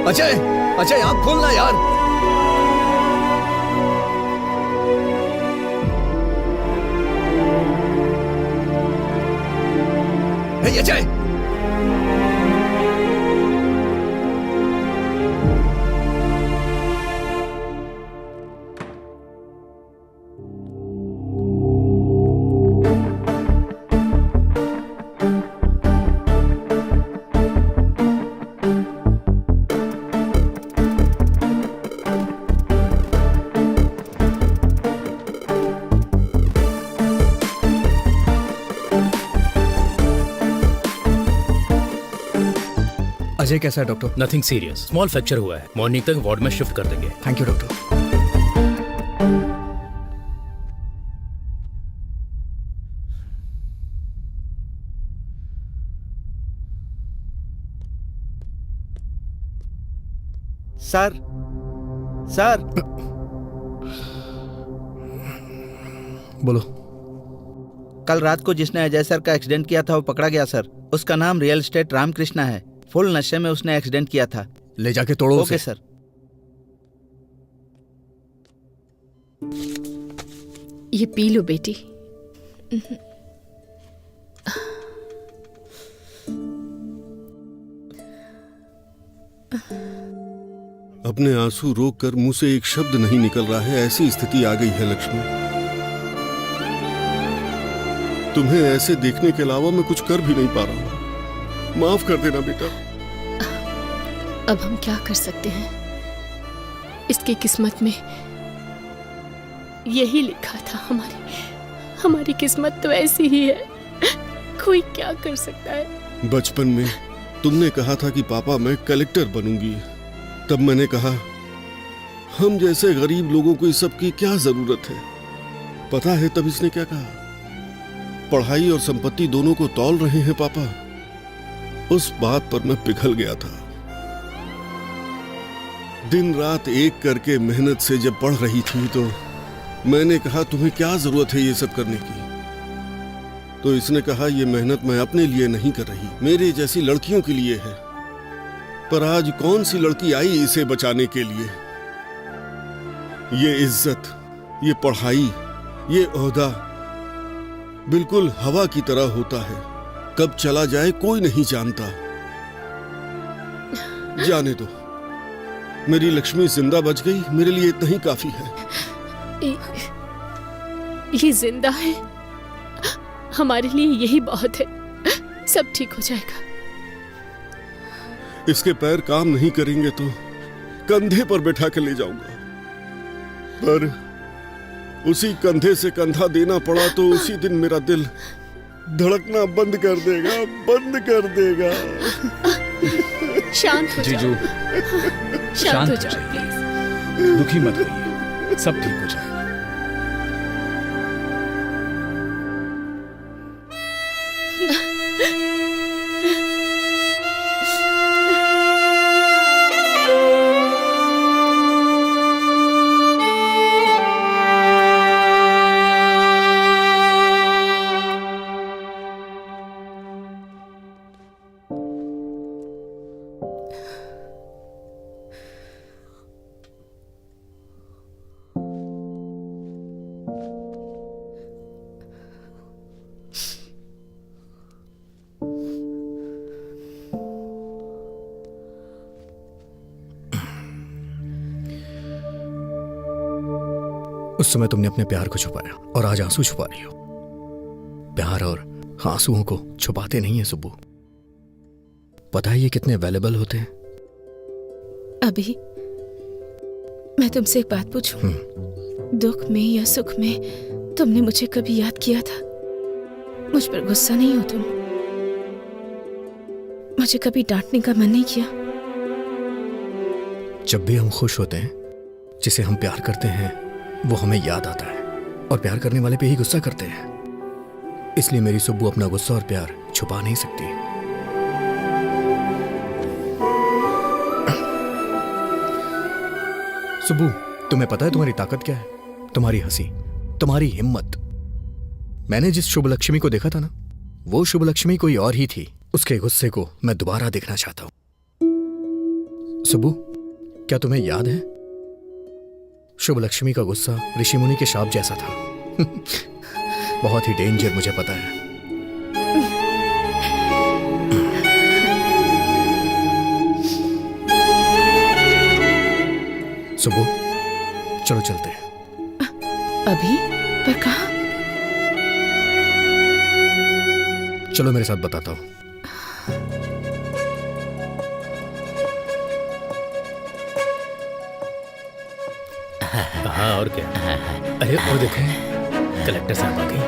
अजय, अजय, आप खोलना यार। अजय, अजय कैसा है doctor? Nothing serious, small fracture हुआ है। मॉर्निंग तक वार्ड में शिफ्ट कर देंगे। Thank you doctor. सर, बोलो। कल रात को जिसने अजय सर का एक्सीडेंट किया था वो पकड़ा गया सर। उसका नाम रियल एस्टेट रामकृष्णा है। फुल नशे में उसने एक्सीडेंट किया था। ले जाके तोड़ो ओके सर। ये पी लो बेटी। अपने आंसू रोक कर मुंह से एक शब्द नहीं निकल रहा है, ऐसी स्थिति आ गई है लक्ष्मी। तुम्हें ऐसे देखने के अलावा मैं कुछ कर भी नहीं पा रहा हूं। माफ कर देना बेटा। अब हम क्या कर सकते हैं? इसकी किस्मत में यही लिखा था। हमारी किस्मत तो ऐसी ही है। कोई क्या कर सकता है? बचपन में तुमने कहा था कि पापा मैं कलेक्टर बनूंगी। तब मैंने कहा हम जैसे गरीब लोगों को इस सब की क्या जरूरत है? पता है तब इसने क्या कहा? पढ़ाई और संपत्ति दोनों को तौल रहे हैं पापा। उस बात पर मैं पिघल गया था। दिन रात एक करके मेहनत से जब पढ़ रही थी तो मैंने कहा तुम्हें क्या जरूरत है ये सब करने की? तो इसने कहा ये मेहनत मैं अपने लिए नहीं कर रही, मेरे जैसी लड़कियों के लिए है। पर आज कौन सी लड़की आई इसे बचाने के लिए? ये इज्जत, ये पढ़ाई, ये ओहदा बिल्कुल हवा की तरह होता है, कब चला जाए कोई नहीं जानता। जाने दो, मेरी लक्ष्मी जिंदा बच गई, मेरे लिए इतना ही काफी है। ये जिंदा है, हमारे लिए यही बहुत है। सब ठीक हो जाएगा। इसके पैर काम नहीं करेंगे तो कंधे पर बैठा कर ले जाऊंगा, पर उसी कंधे से कंधा देना पड़ा तो उसी दिन मेरा दिल धड़कना बंद कर देगा, बंद कर देगा। शांत हो जीजू, शांत हो जाओ प्लीज। दुखी मत होइए, सब ठीक हो जाएगा। उस समय तुमने अपने प्यार को छुपाया और आज आंसू छुपा रही हो। प्यार और आंसुओं को छुपाते नहीं है सुब्बू। पता है ये कितने वैल्यूएबल होते हैं? अभी मैं तुमसे एक बात पूछूं? दुख में या सुख में तुमने मुझे कभी याद किया था? मुझ पर गुस्सा नहीं हो तुम? मुझे कभी डांटने का मन नहीं किया? जब भी हम खुश होते हैं, जिसे हम प्यार करते हैं वो हमें याद आता है, और प्यार करने वाले पे ही गुस्सा करते हैं। इसलिए मेरी सुब्बू अपना गुस्सा और प्यार छुपा नहीं सकती। सुब्बू, तुम्हें पता है तुम्हारी ताकत क्या है? तुम्हारी हंसी, तुम्हारी हिम्मत। मैंने जिस शुभ लक्ष्मी को देखा था ना, वो शुभ लक्ष्मी कोई और ही थी। उसके गुस्से को मैं दोबारा देखना चाहता हूं। सुब्बू, क्या तुम्हें याद है शुभ लक्ष्मी का गुस्सा ऋषि मुनि के शाप जैसा था? बहुत ही डेंजर, मुझे पता है। सुबह चलो चलते हैं। अभी? पर कहाँ? चलो मेरे साथ बताता हूँ। हाँ और क्या? अरे वो देखें, कलेक्टर साहब आ गई।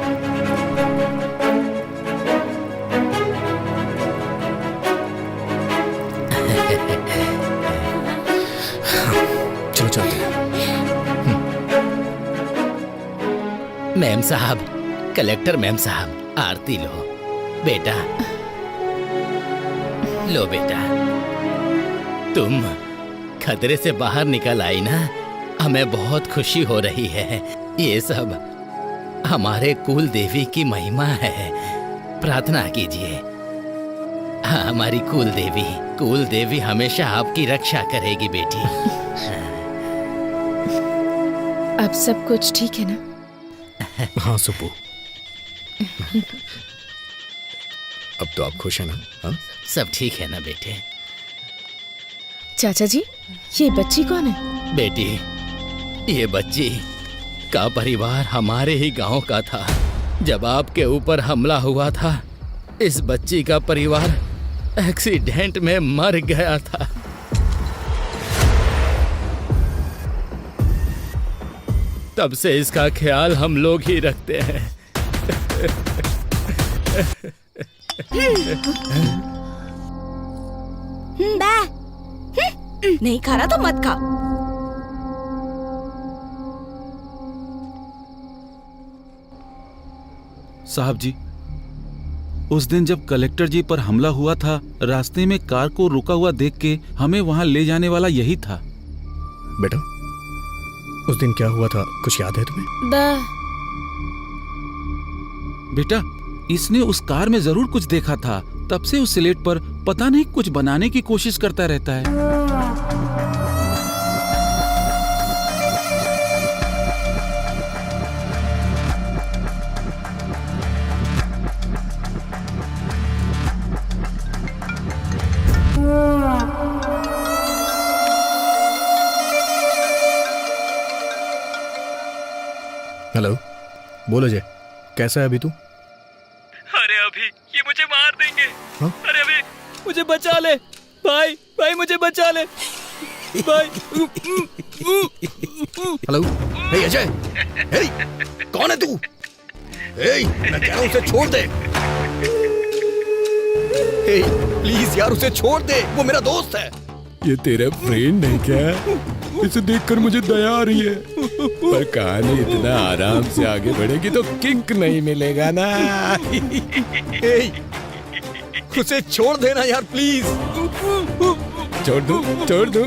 चलो चलते हैं। मैम साहब, कलेक्टर मैम साहब, आरती लो बेटा। लो बेटा, तुम खतरे से बाहर निकल आई ना, हमें बहुत खुशी हो रही है। ये सब हमारे कुल देवी की महिमा है। प्रार्थना कीजिए। हाँ, हमारी कुल देवी हमेशा आपकी रक्षा करेगी बेटी। अब सब कुछ ठीक है ना? हाँ सुब्बू, अब तो आप खुश हैं ना? हाँ? सब ठीक है ना बेटे? चाचा जी, ये बच्ची कौन है? बेटी, ये बच्ची का परिवार हमारे ही गांव का था। जब आपके ऊपर हमला हुआ था, इस बच्ची का परिवार एक्सीडेंट में मर गया था। तब से इसका ख्याल हम लोग ही रखते हैं। नहीं खा रहा तो मत खा। साहब जी, उस दिन जब कलेक्टर जी पर हमला हुआ था, रास्ते में कार को रुका हुआ देख के हमें वहां ले जाने वाला यही था। बेटा, उस दिन क्या हुआ था, कुछ याद है तुम्हें? बेटा, इसने उस कार में जरूर कुछ देखा था, तब से उस स्लेट पर पता नहीं कुछ बनाने की कोशिश करता रहता है। हेलो, बोलो जय, कैसा है अभी तू? अरे अभी ये मुझे मार देंगे। हाँ? अरे अभी मुझे बचा ले भाई, भाई मुझे बचा ले भाई। हेलो, हे अजय, हे, कौन है तू? हे, मैं कह रहा हूं उसे छोड़ दे। हे, प्लीज यार उसे छोड़ दे, वो मेरा दोस्त है। ये तेरा फ्रेंड है क्या? इसे देखकर मुझे दया आ रही है, पर कहानी इतना आराम से आगे बढ़ेगी तो किक नहीं मिलेगा ना। हे, उसे छोड़ देना यार प्लीज। छोड़ दो, छोड़ दो।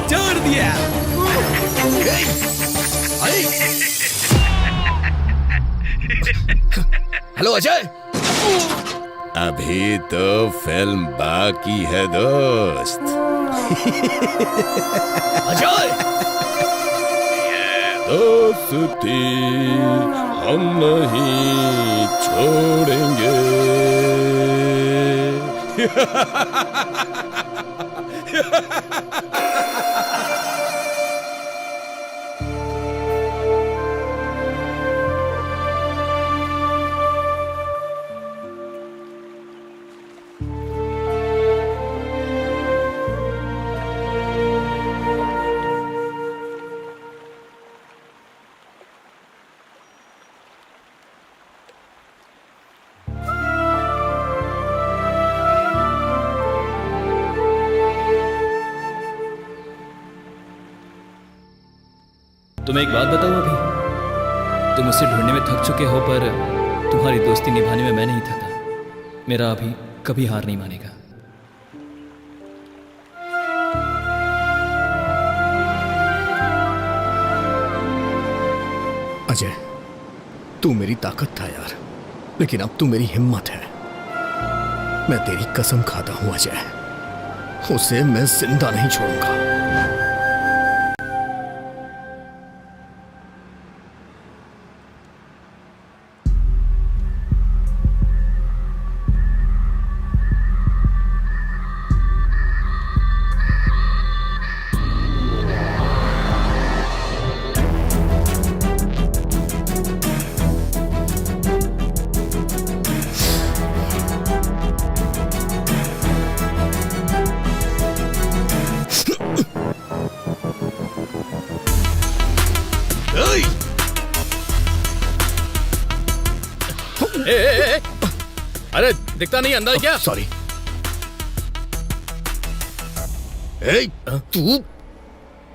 छोड़ दिया। हेलो अजय। अभी तो फिल्म बाकी है दोस्त। अजय, दोस्ती हम नहीं छोड़ेंगे। तुम्हें एक बात बताऊं, अभी तुम उसे ढूंढने में थक चुके हो, पर तुम्हारी दोस्ती निभाने में मैं नहीं थका। मेरा अभी कभी हार नहीं मानेगा। अजय, तू मेरी ताकत था यार, लेकिन अब तू मेरी हिम्मत है। मैं तेरी कसम खाता हूं अजय, उसे मैं जिंदा नहीं छोड़ूंगा। अरे दिखता नहीं अंदर क्या? सॉरी। तू?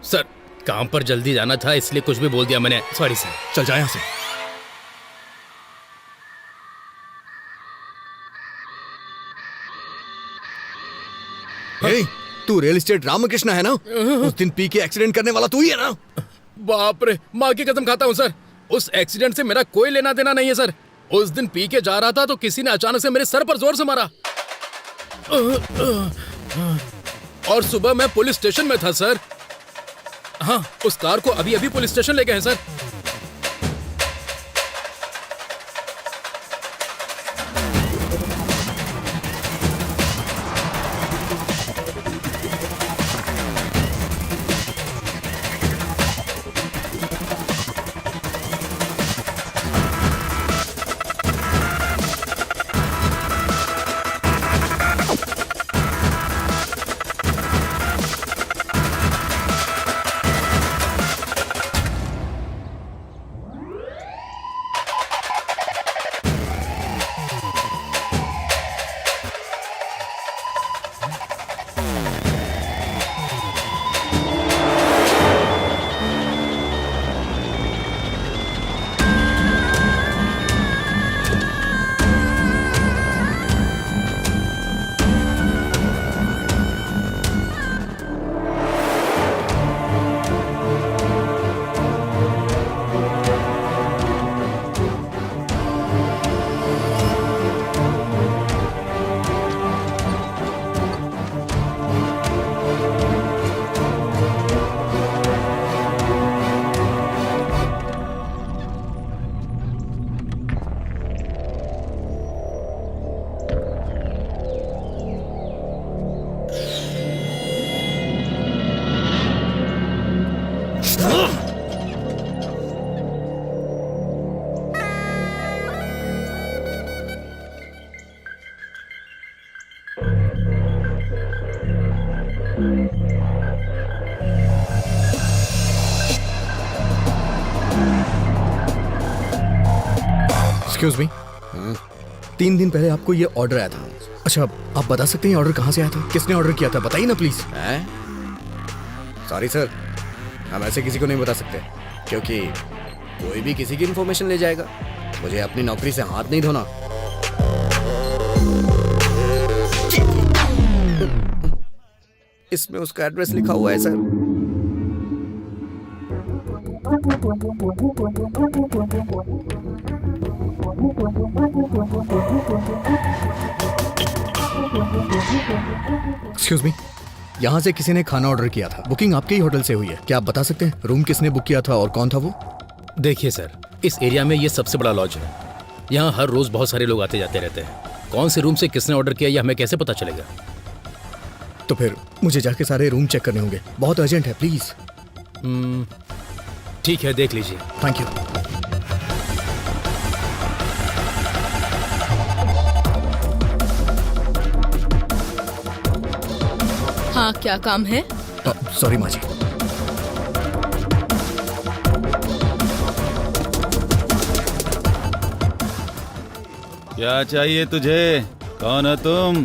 सर, काम पर जल्दी जाना था इसलिए कुछ भी बोल दिया मैंने। Sorry sir. चल जा यहां से। तू रियल एस्टेट रामकृष्ण है ना? उस दिन पी के एक्सीडेंट करने वाला तू ही है ना? बाप रे, माँ की कसम खाता हूँ सर, उस एक्सीडेंट से मेरा कोई लेना देना नहीं है सर। उस दिन पी के जा रहा था तो किसी ने अचानक से मेरे सर पर जोर से मारा और सुबह मैं पुलिस स्टेशन में था सर। हाँ, उस कार को अभी अभी पुलिस स्टेशन ले गए हैं सर। एक्सक्यूज मी, 3 दिन पहले आपको ये ऑर्डर आया था। अच्छा, आप बता सकते हैं ऑर्डर कहाँ से आया था? किसने ऑर्डर किया था? बताइए ना प्लीज। सॉरी सर, हम ऐसे किसी को नहीं बता सकते, क्योंकि कोई भी किसी की इन्फॉर्मेशन ले जाएगा। मुझे अपनी नौकरी से हाथ नहीं धोना। इसमें उसका एड्रेस लिखा हुआ है सर। एक्सक्यूज मी, यहाँ से किसी ने खाना ऑर्डर किया था। बुकिंग आपके ही होटल से हुई है। क्या आप बता सकते हैं रूम किसने बुक किया था और कौन था वो? देखिए सर, इस एरिया में ये सबसे बड़ा लॉज है। यहाँ हर रोज बहुत सारे लोग आते जाते रहते हैं। कौन से रूम से किसने ऑर्डर किया ये हमें कैसे पता चलेगा? तो फिर मुझे जाके सारे रूम चेक करने होंगे। बहुत अर्जेंट है, प्लीज। ठीक है, देख लीजिए। Thank you. हाँ, क्या काम है? सॉरी माँ जी। क्या चाहिए तुझे? कौन हो तुम?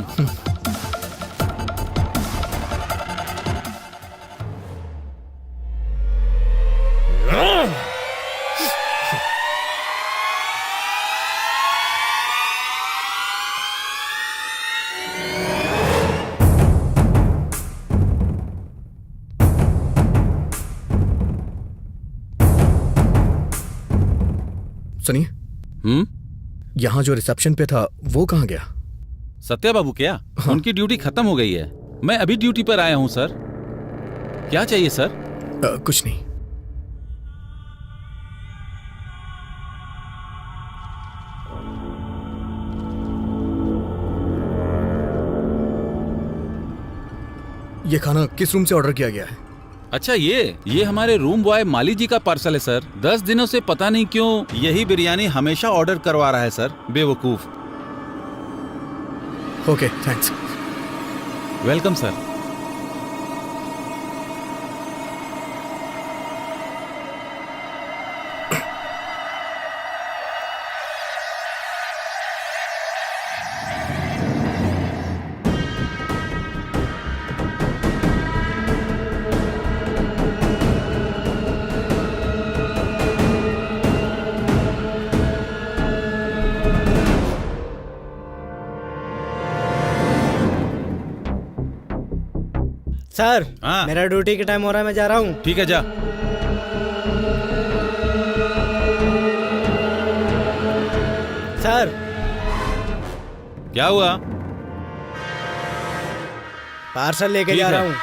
सुनिए, यहाँ जो रिसेप्शन पे था वो कहाँ गया? सत्या बाबू क्या? हाँ। उनकी ड्यूटी खत्म हो गई है। मैं अभी ड्यूटी पर आया हूँ सर। क्या चाहिए सर? कुछ नहीं। ये खाना किस रूम से ऑर्डर किया गया है? अच्छा, ये हमारे रूम बॉय माली जी का पार्सल है सर। 10 दिनों से पता नहीं क्यों यही बिरयानी हमेशा ऑर्डर करवा रहा है सर, बेवकूफ। Okay, thanks. Welcome sir. Sir, मेरा ड्यूटी का टाइम हो रहा है, मैं जा रहा हूँ। ठीक है, जा। सर, क्या हुआ? पार्सल लेके जा रहा हूँ।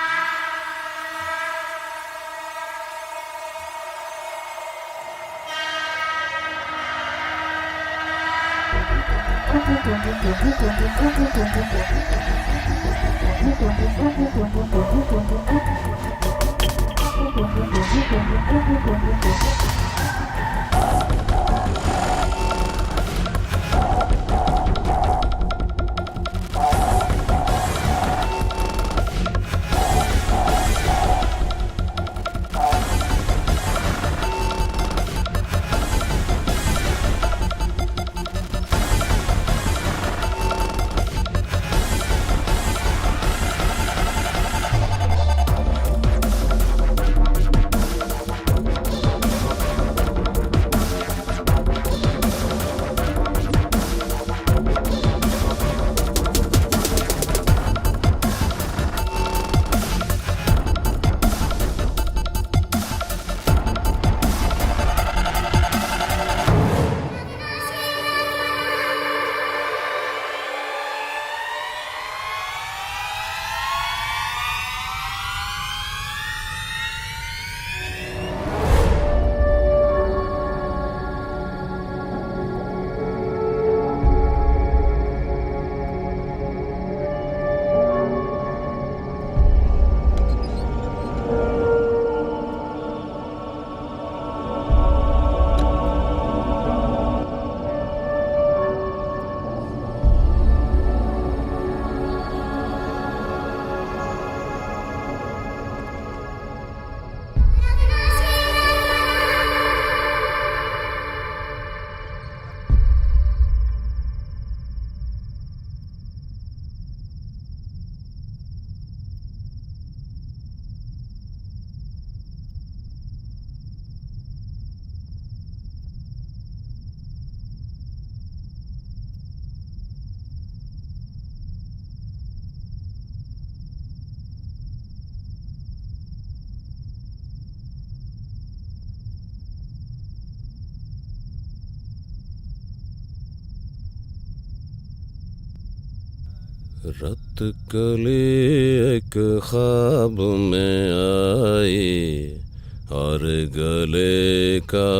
रत कली एक ख्वाब में आई और गले का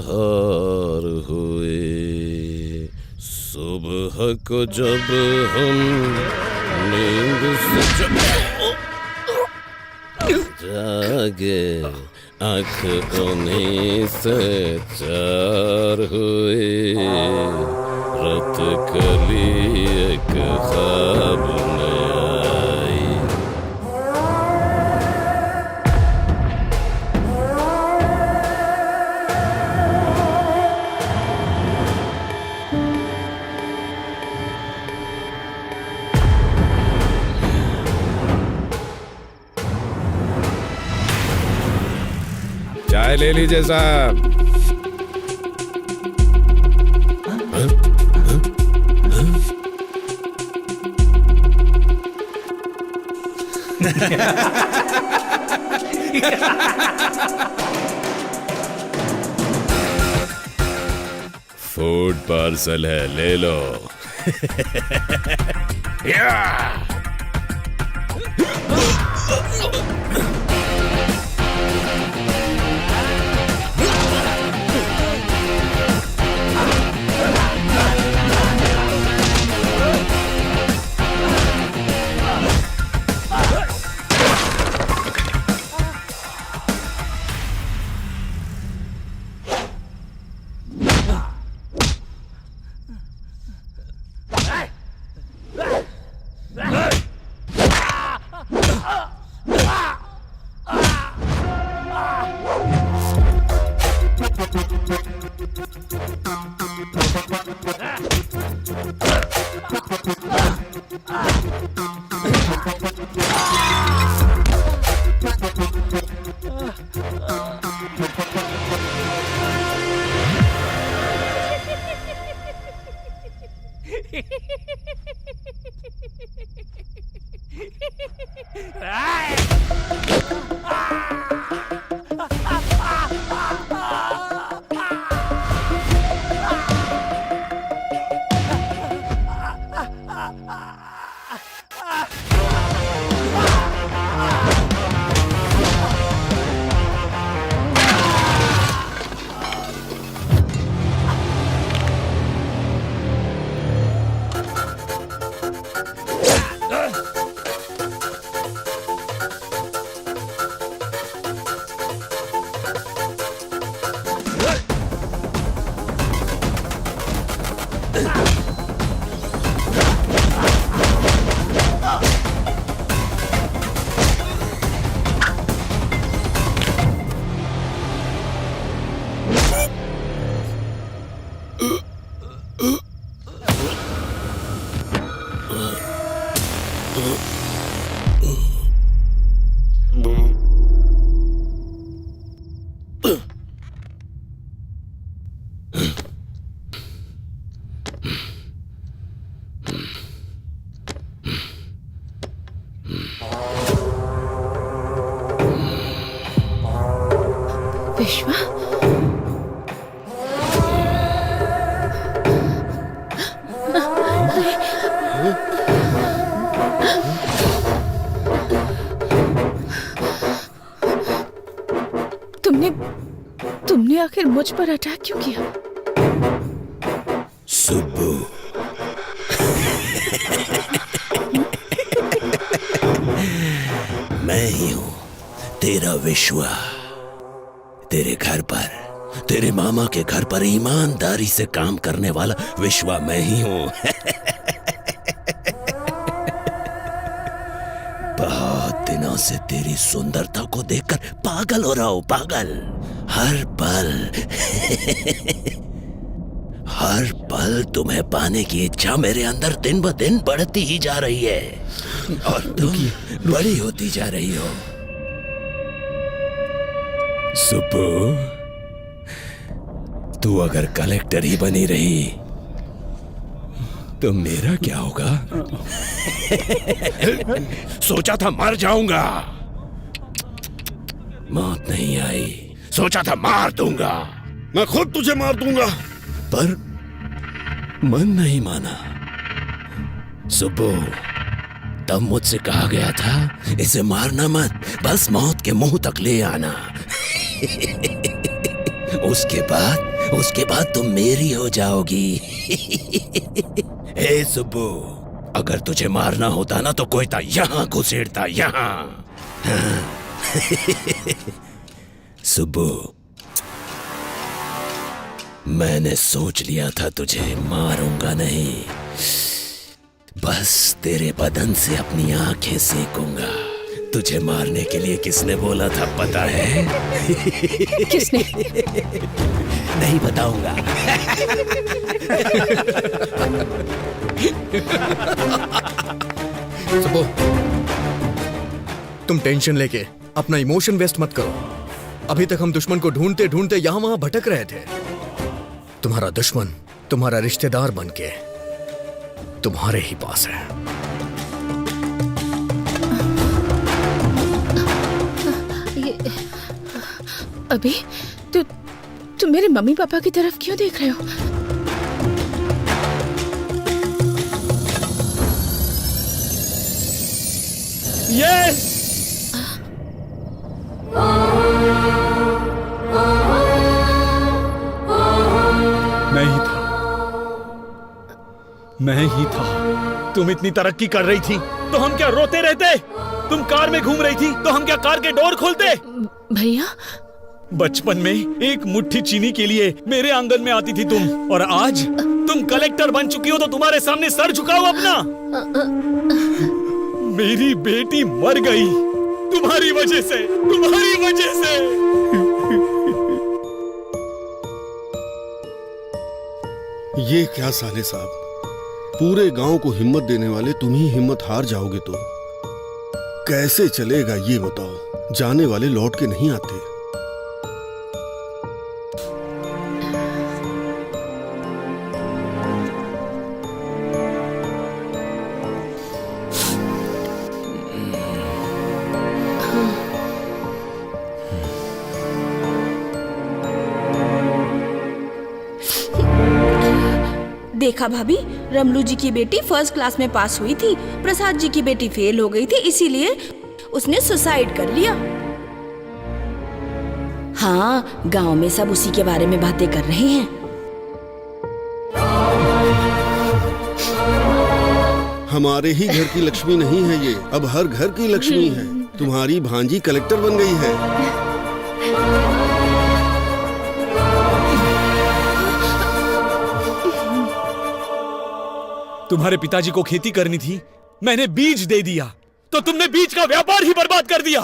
हार हुए। सुबह को जब हम नींद से जागे आँख उन्हीं से चार हुए। रत कली एक ख्वाब में आई। चाय ले लीजिए साहब। फूड पार्सल है, ले लो। या! विश्वा, तुमने आखिर मुझ पर अटैक क्यों किया? सुब्बू, मैं ही हूँ तेरा विश्वा। तेरे घर पर, तेरे मामा के घर पर ईमानदारी से काम करने वाला विश्वा मैं ही हूँ। बहुत दिनों से तेरी सुंदरता को देखकर पागल हो रहा हूँ, पागल। हर पल तुम्हें पाने की इच्छा मेरे अंदर दिन ब दिन बढ़ती ही जा रही है और तुम बड़ी होती जा रही हो। सुब्बू, तू अगर कलेक्टर ही बनी रही तो मेरा क्या होगा? सोचा था मर जाऊंगा, मौत नहीं आई। सोचा था मार दूंगा, मैं खुद तुझे मार दूंगा, पर मन नहीं माना। सुब्बू, तब मुझसे कहा गया था इसे मारना मत, बस मौत के मुंह तक ले आना। उसके बाद तुम मेरी हो जाओगी। हे सुब्बू, अगर तुझे मारना होता ना तो कोयता यहाँ घुसेड़ता, यहाँ। हाँ। सुब्बू, मैंने सोच लिया था तुझे मारूंगा नहीं, बस तेरे बदन से अपनी आंखें सेकूंगा। तुझे मारने के लिए किसने बोला था पता है? किसने? नहीं बताऊंगा। सुबो, तुम टेंशन लेके अपना इमोशन वेस्ट मत करो। अभी तक हम दुश्मन को ढूंढते ढूंढते यहां वहां भटक रहे थे। तुम्हारा दुश्मन तुम्हारा रिश्तेदार बनके तुम्हारे ही पास है। अभी तुम मेरे मम्मी पापा की तरफ क्यों देख रहे हो? यस! मैं ही था। तुम इतनी तरक्की कर रही थी तो हम क्या रोते रहते? तुम कार में घूम रही थी तो हम क्या कार के डोर खोलते? भैया, बचपन में एक मुट्ठी चीनी के लिए मेरे आंगन में आती थी तुम, और आज तुम कलेक्टर बन चुकी हो तो तुम्हारे सामने सर झुकाओ अपना। मेरी बेटी मर गई तुम्हारी वजह से, तुम्हारी वजह से। ये क्या साले साहब, पूरे गांव को हिम्मत देने वाले तुम ही हिम्मत हार जाओगे तो कैसे चलेगा ये बताओ? जाने वाले लौट के नहीं आते। देखा भाभी, रमलू जी की बेटी फर्स्ट क्लास में पास हुई थी, प्रसाद जी की बेटी फेल हो गई थी, इसीलिए उसने सुसाइड कर लिया। हाँ, गांव में सब उसी के बारे में बातें कर रहे हैं। हमारे ही घर की लक्ष्मी नहीं है ये, अब हर घर की लक्ष्मी है। तुम्हारी भांजी कलेक्टर बन गई है। तुम्हारे पिताजी को खेती करनी थी, मैंने बीज दे दिया तो तुमने बीज का व्यापार ही बर्बाद कर दिया।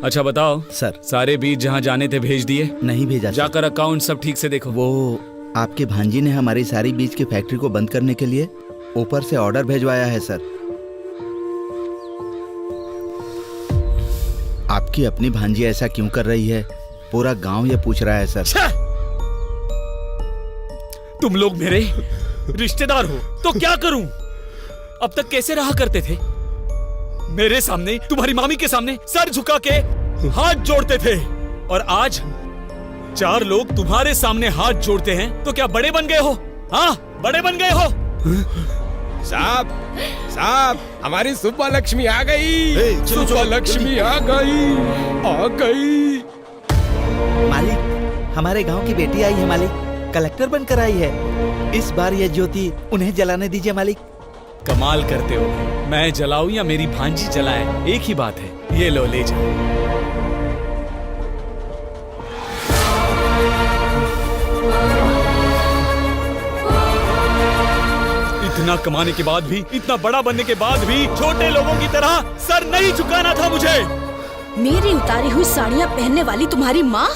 अच्छा बताओ सर, सारे बीज जहां जाने थे भेज दिए? नहीं भेजा। जाकर अकाउंट सब ठीक से देखो। वो आपके भांजी ने हमारी सारी बीज की फैक्ट्री को बंद करने के लिए ऊपर से ऑर्डर भेजवाया है सर। आपकी अपनी भांजी ऐसा क्यों कर रही है, पूरा गांव ये पूछ रहा है सर। तुम लोग मेरे रिश्तेदार हो तो क्या करूं? अब तक कैसे रहा करते थे? मेरे सामने, तुम्हारी मामी के सामने सर झुका के हाथ जोड़ते थे, और आज 4 लोग तुम्हारे सामने हाथ जोड़ते हैं तो क्या बड़े बन गए हो? हाँ, बड़े बन गए हो। साहब, साहब, हमारी सुब्बा लक्ष्मी आ गई। सुब्बा लक्ष्मी आ गई, आ गई। मालिक, हमारे गांव की बेटी आई है मालिक, कलेक्टर बनकर आई है। इस बार ये ज्योति उन्हें जलाने दीजिए मालिक। कमाल करते हो, मैं जलाऊं या मेरी भांजी जलाए, एक ही बात है। ये लो, ले जाओ। इतना कमाने के बाद भी, इतना बड़ा बनने के बाद भी छोटे लोगों की तरह सर नहीं झुकाना था मुझे। मेरी उतारी हुई साड़ियाँ पहनने वाली तुम्हारी माँ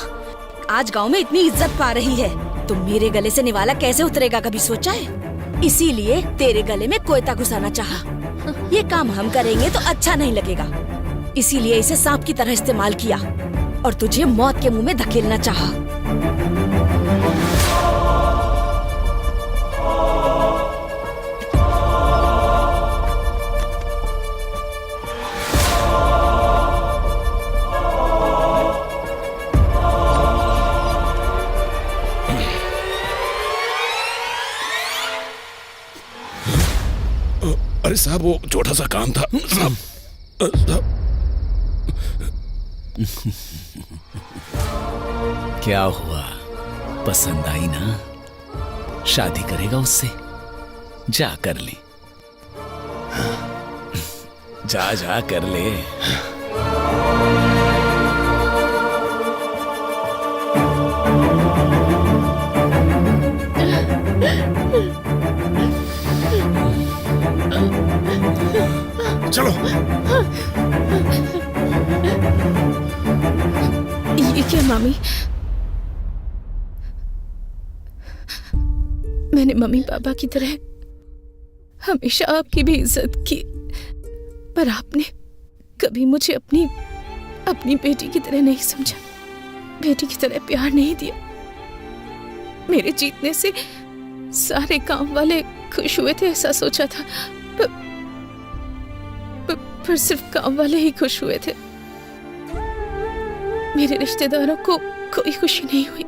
आज गांव में इतनी इज्जत पा रही है, तो मेरे गले से निवाला कैसे उतरेगा, कभी सोचा है? इसीलिए तेरे गले में कोयता घुसाना चाहा। ये काम हम करेंगे तो अच्छा नहीं लगेगा, इसीलिए इसे सांप की तरह इस्तेमाल किया और तुझे मौत के मुंह में धकेलना चाहा। साहब वो छोटा सा काम था साहब। क्या हुआ, पसंद आई ना? शादी करेगा उससे? जा कर ले, जा जा कर ले। चलो। ये क्या मामी? मैंने मम्मी पापा की तरह हमेशा आपकी भी इज्जत की, पर आपने कभी मुझे अपनी बेटी की तरह नहीं समझा, बेटी की तरह प्यार नहीं दिया। मेरे जीतने से सारे गांव वाले खुश हुए थे ऐसा सोचा था, पर सिर्फ गांव वाले ही खुश हुए थे। मेरे रिश्तेदारों को कोई खुशी नहीं हुई।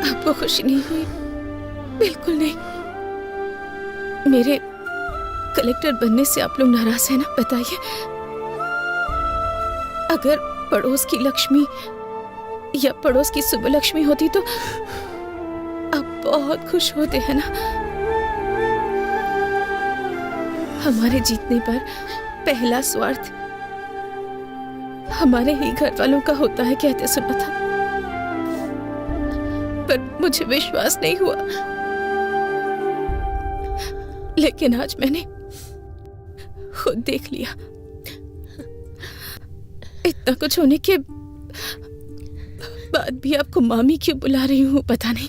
आपको खुशी नहीं हुई? बिल्कुल नहीं। मेरे कलेक्टर बनने से आप लोग नाराज हैं ना? बताइए, अगर पड़ोस की लक्ष्मी या पड़ोस की सुबलक्ष्मी होती तो आप बहुत खुश होते हैं ना? हमारे जीतने पर पहला स्वार्थ हमारे ही घर वालों का होता है कहते सुना था, पर मुझे विश्वास नहीं हुआ। लेकिन आज मैंने खुद देख लिया। इतना कुछ होने के बाद भी आपको मामी क्यों बुला रही हूँ पता नहीं।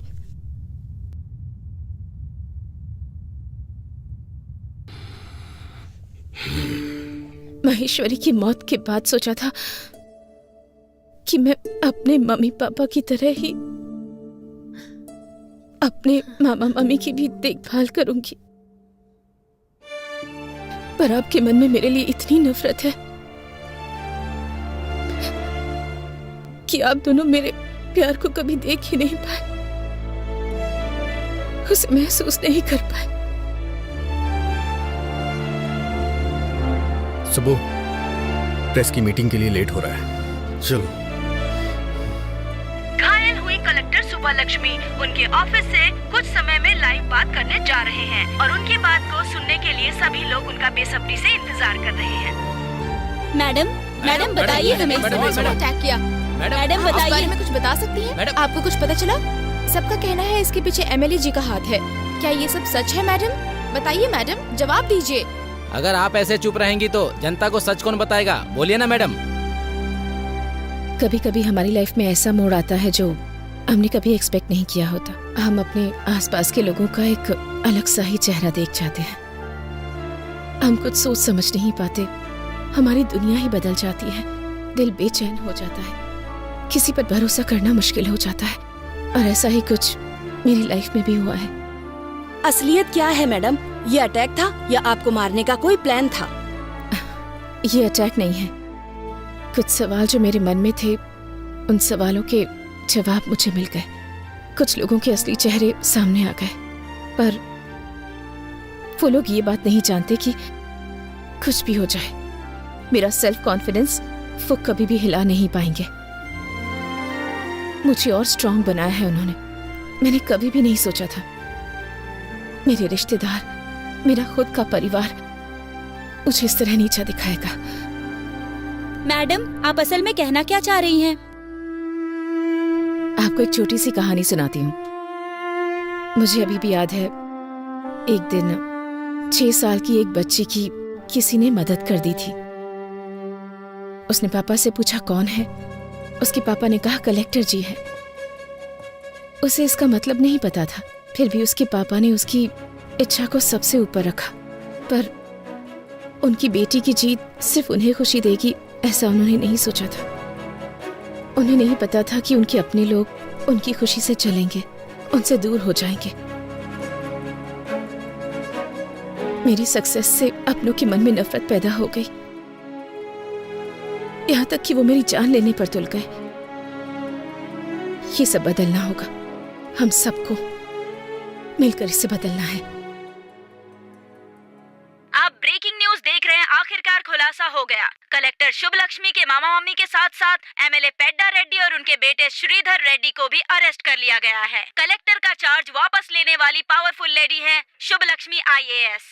महेश्वरी की मौत के बाद सोचा था कि मैं अपने मम्मी पापा की तरह ही अपने मामा मामी की भी देखभाल करूंगी, पर आपके मन में मेरे लिए इतनी नफरत है कि आप दोनों मेरे प्यार को कभी देख ही नहीं पाए, उसे महसूस नहीं कर पाए। सुबह प्रेस की मीटिंग के लिए लेट हो रहा है, चलो। घायल हुई कलेक्टर सुबलक्ष्मी उनके ऑफिस से कुछ समय में लाइव बात करने जा रहे हैं और उनकी बात को सुनने के लिए सभी लोग उनका बेसब्री से इंतजार कर रहे हैं। मैडम बताइए हमें अटैक किया। मैडम बताइए, बारे में कुछ बता सकती हैं? आपको कुछ पता चला? सबका कहना है इसके पीछे एमएलए जी का हाथ है, क्या ये सब सच है? मैडम बताइए, मैडम जवाब दीजिए। अगर आप ऐसे चुप रहेंगी तो जनता को सच कौन बताएगा? बोलिए ना मैडम। कभी कभी हमारी लाइफ में ऐसा मोड़ आता है जो हमने कभी एक्सपेक्ट नहीं किया होता। हम अपने आसपास के लोगों का एक अलग सा ही चेहरा देख जाते हैं। हम कुछ सोच समझ नहीं पाते, हमारी दुनिया ही बदल जाती है, दिल बेचैन हो जाता है, किसी पर भरोसा करना मुश्किल हो जाता है, और ऐसा ही कुछ मेरी लाइफ में भी हुआ है। असलियत क्या है मैडम? ये अटैक था या आपको मारने का कोई प्लान था? ये अटैक नहीं है। कुछ सवाल जो मेरे मन में थे, उन सवालों के जवाब मुझे मिल गए। कुछ लोगों के असली चेहरे सामने आ गए, पर वो लोग ये बात नहीं जानते कि कुछ भी हो जाए, मेरा सेल्फ कॉन्फिडेंस वो कभी भी हिला नहीं पाएंगे। मुझे और स्ट्रांग बनाया है उन्होंने। मैंने कभी भी नहीं सोचा था मेरे रिश्तेदार, मेरा खुद का परिवार मुझे इस तरह नीचा दिखाएगा। मैडम, आप असल में कहना क्या चाह रही हैं? आपको एक छोटी सी कहानी सुनाती हूँ। मुझे अभी भी याद है, एक दिन 6 साल की एक बच्ची की किसी ने मदद कर दी थी। उसने पापा से पूछा कौन है। उसके पापा ने कहा कलेक्टर जी है। उसे इसका मतलब नहीं पता था, फिर भी उसके पापा ने उसकी इच्छा को सबसे ऊपर रखा। पर उनकी बेटी की जीत सिर्फ उन्हें खुशी देगी ऐसा उन्होंने नहीं सोचा था। उन्हें नहीं पता था कि उनके अपने लोग उनकी खुशी से चलेंगे, उनसे दूर हो जाएंगे। मेरी सक्सेस से अपनों के मन में नफरत पैदा हो गई, यहाँ तक कि वो मेरी जान लेने पर तुल गए। ये सब बदलना होगा। हम सबको मिलकर इसे बदलना है। आप ब्रेकिंग न्यूज देख रहे हैं। आखिरकार खुलासा हो गया। कलेक्टर शुभ लक्ष्मी के मामा मम्मी के साथ साथ एमएलए पेड्डा रेड्डी और उनके बेटे श्रीधर रेड्डी को भी अरेस्ट कर लिया गया है। कलेक्टर का चार्ज वापस लेने वाली पावरफुल लेडी है शुभ लक्ष्मी IAS।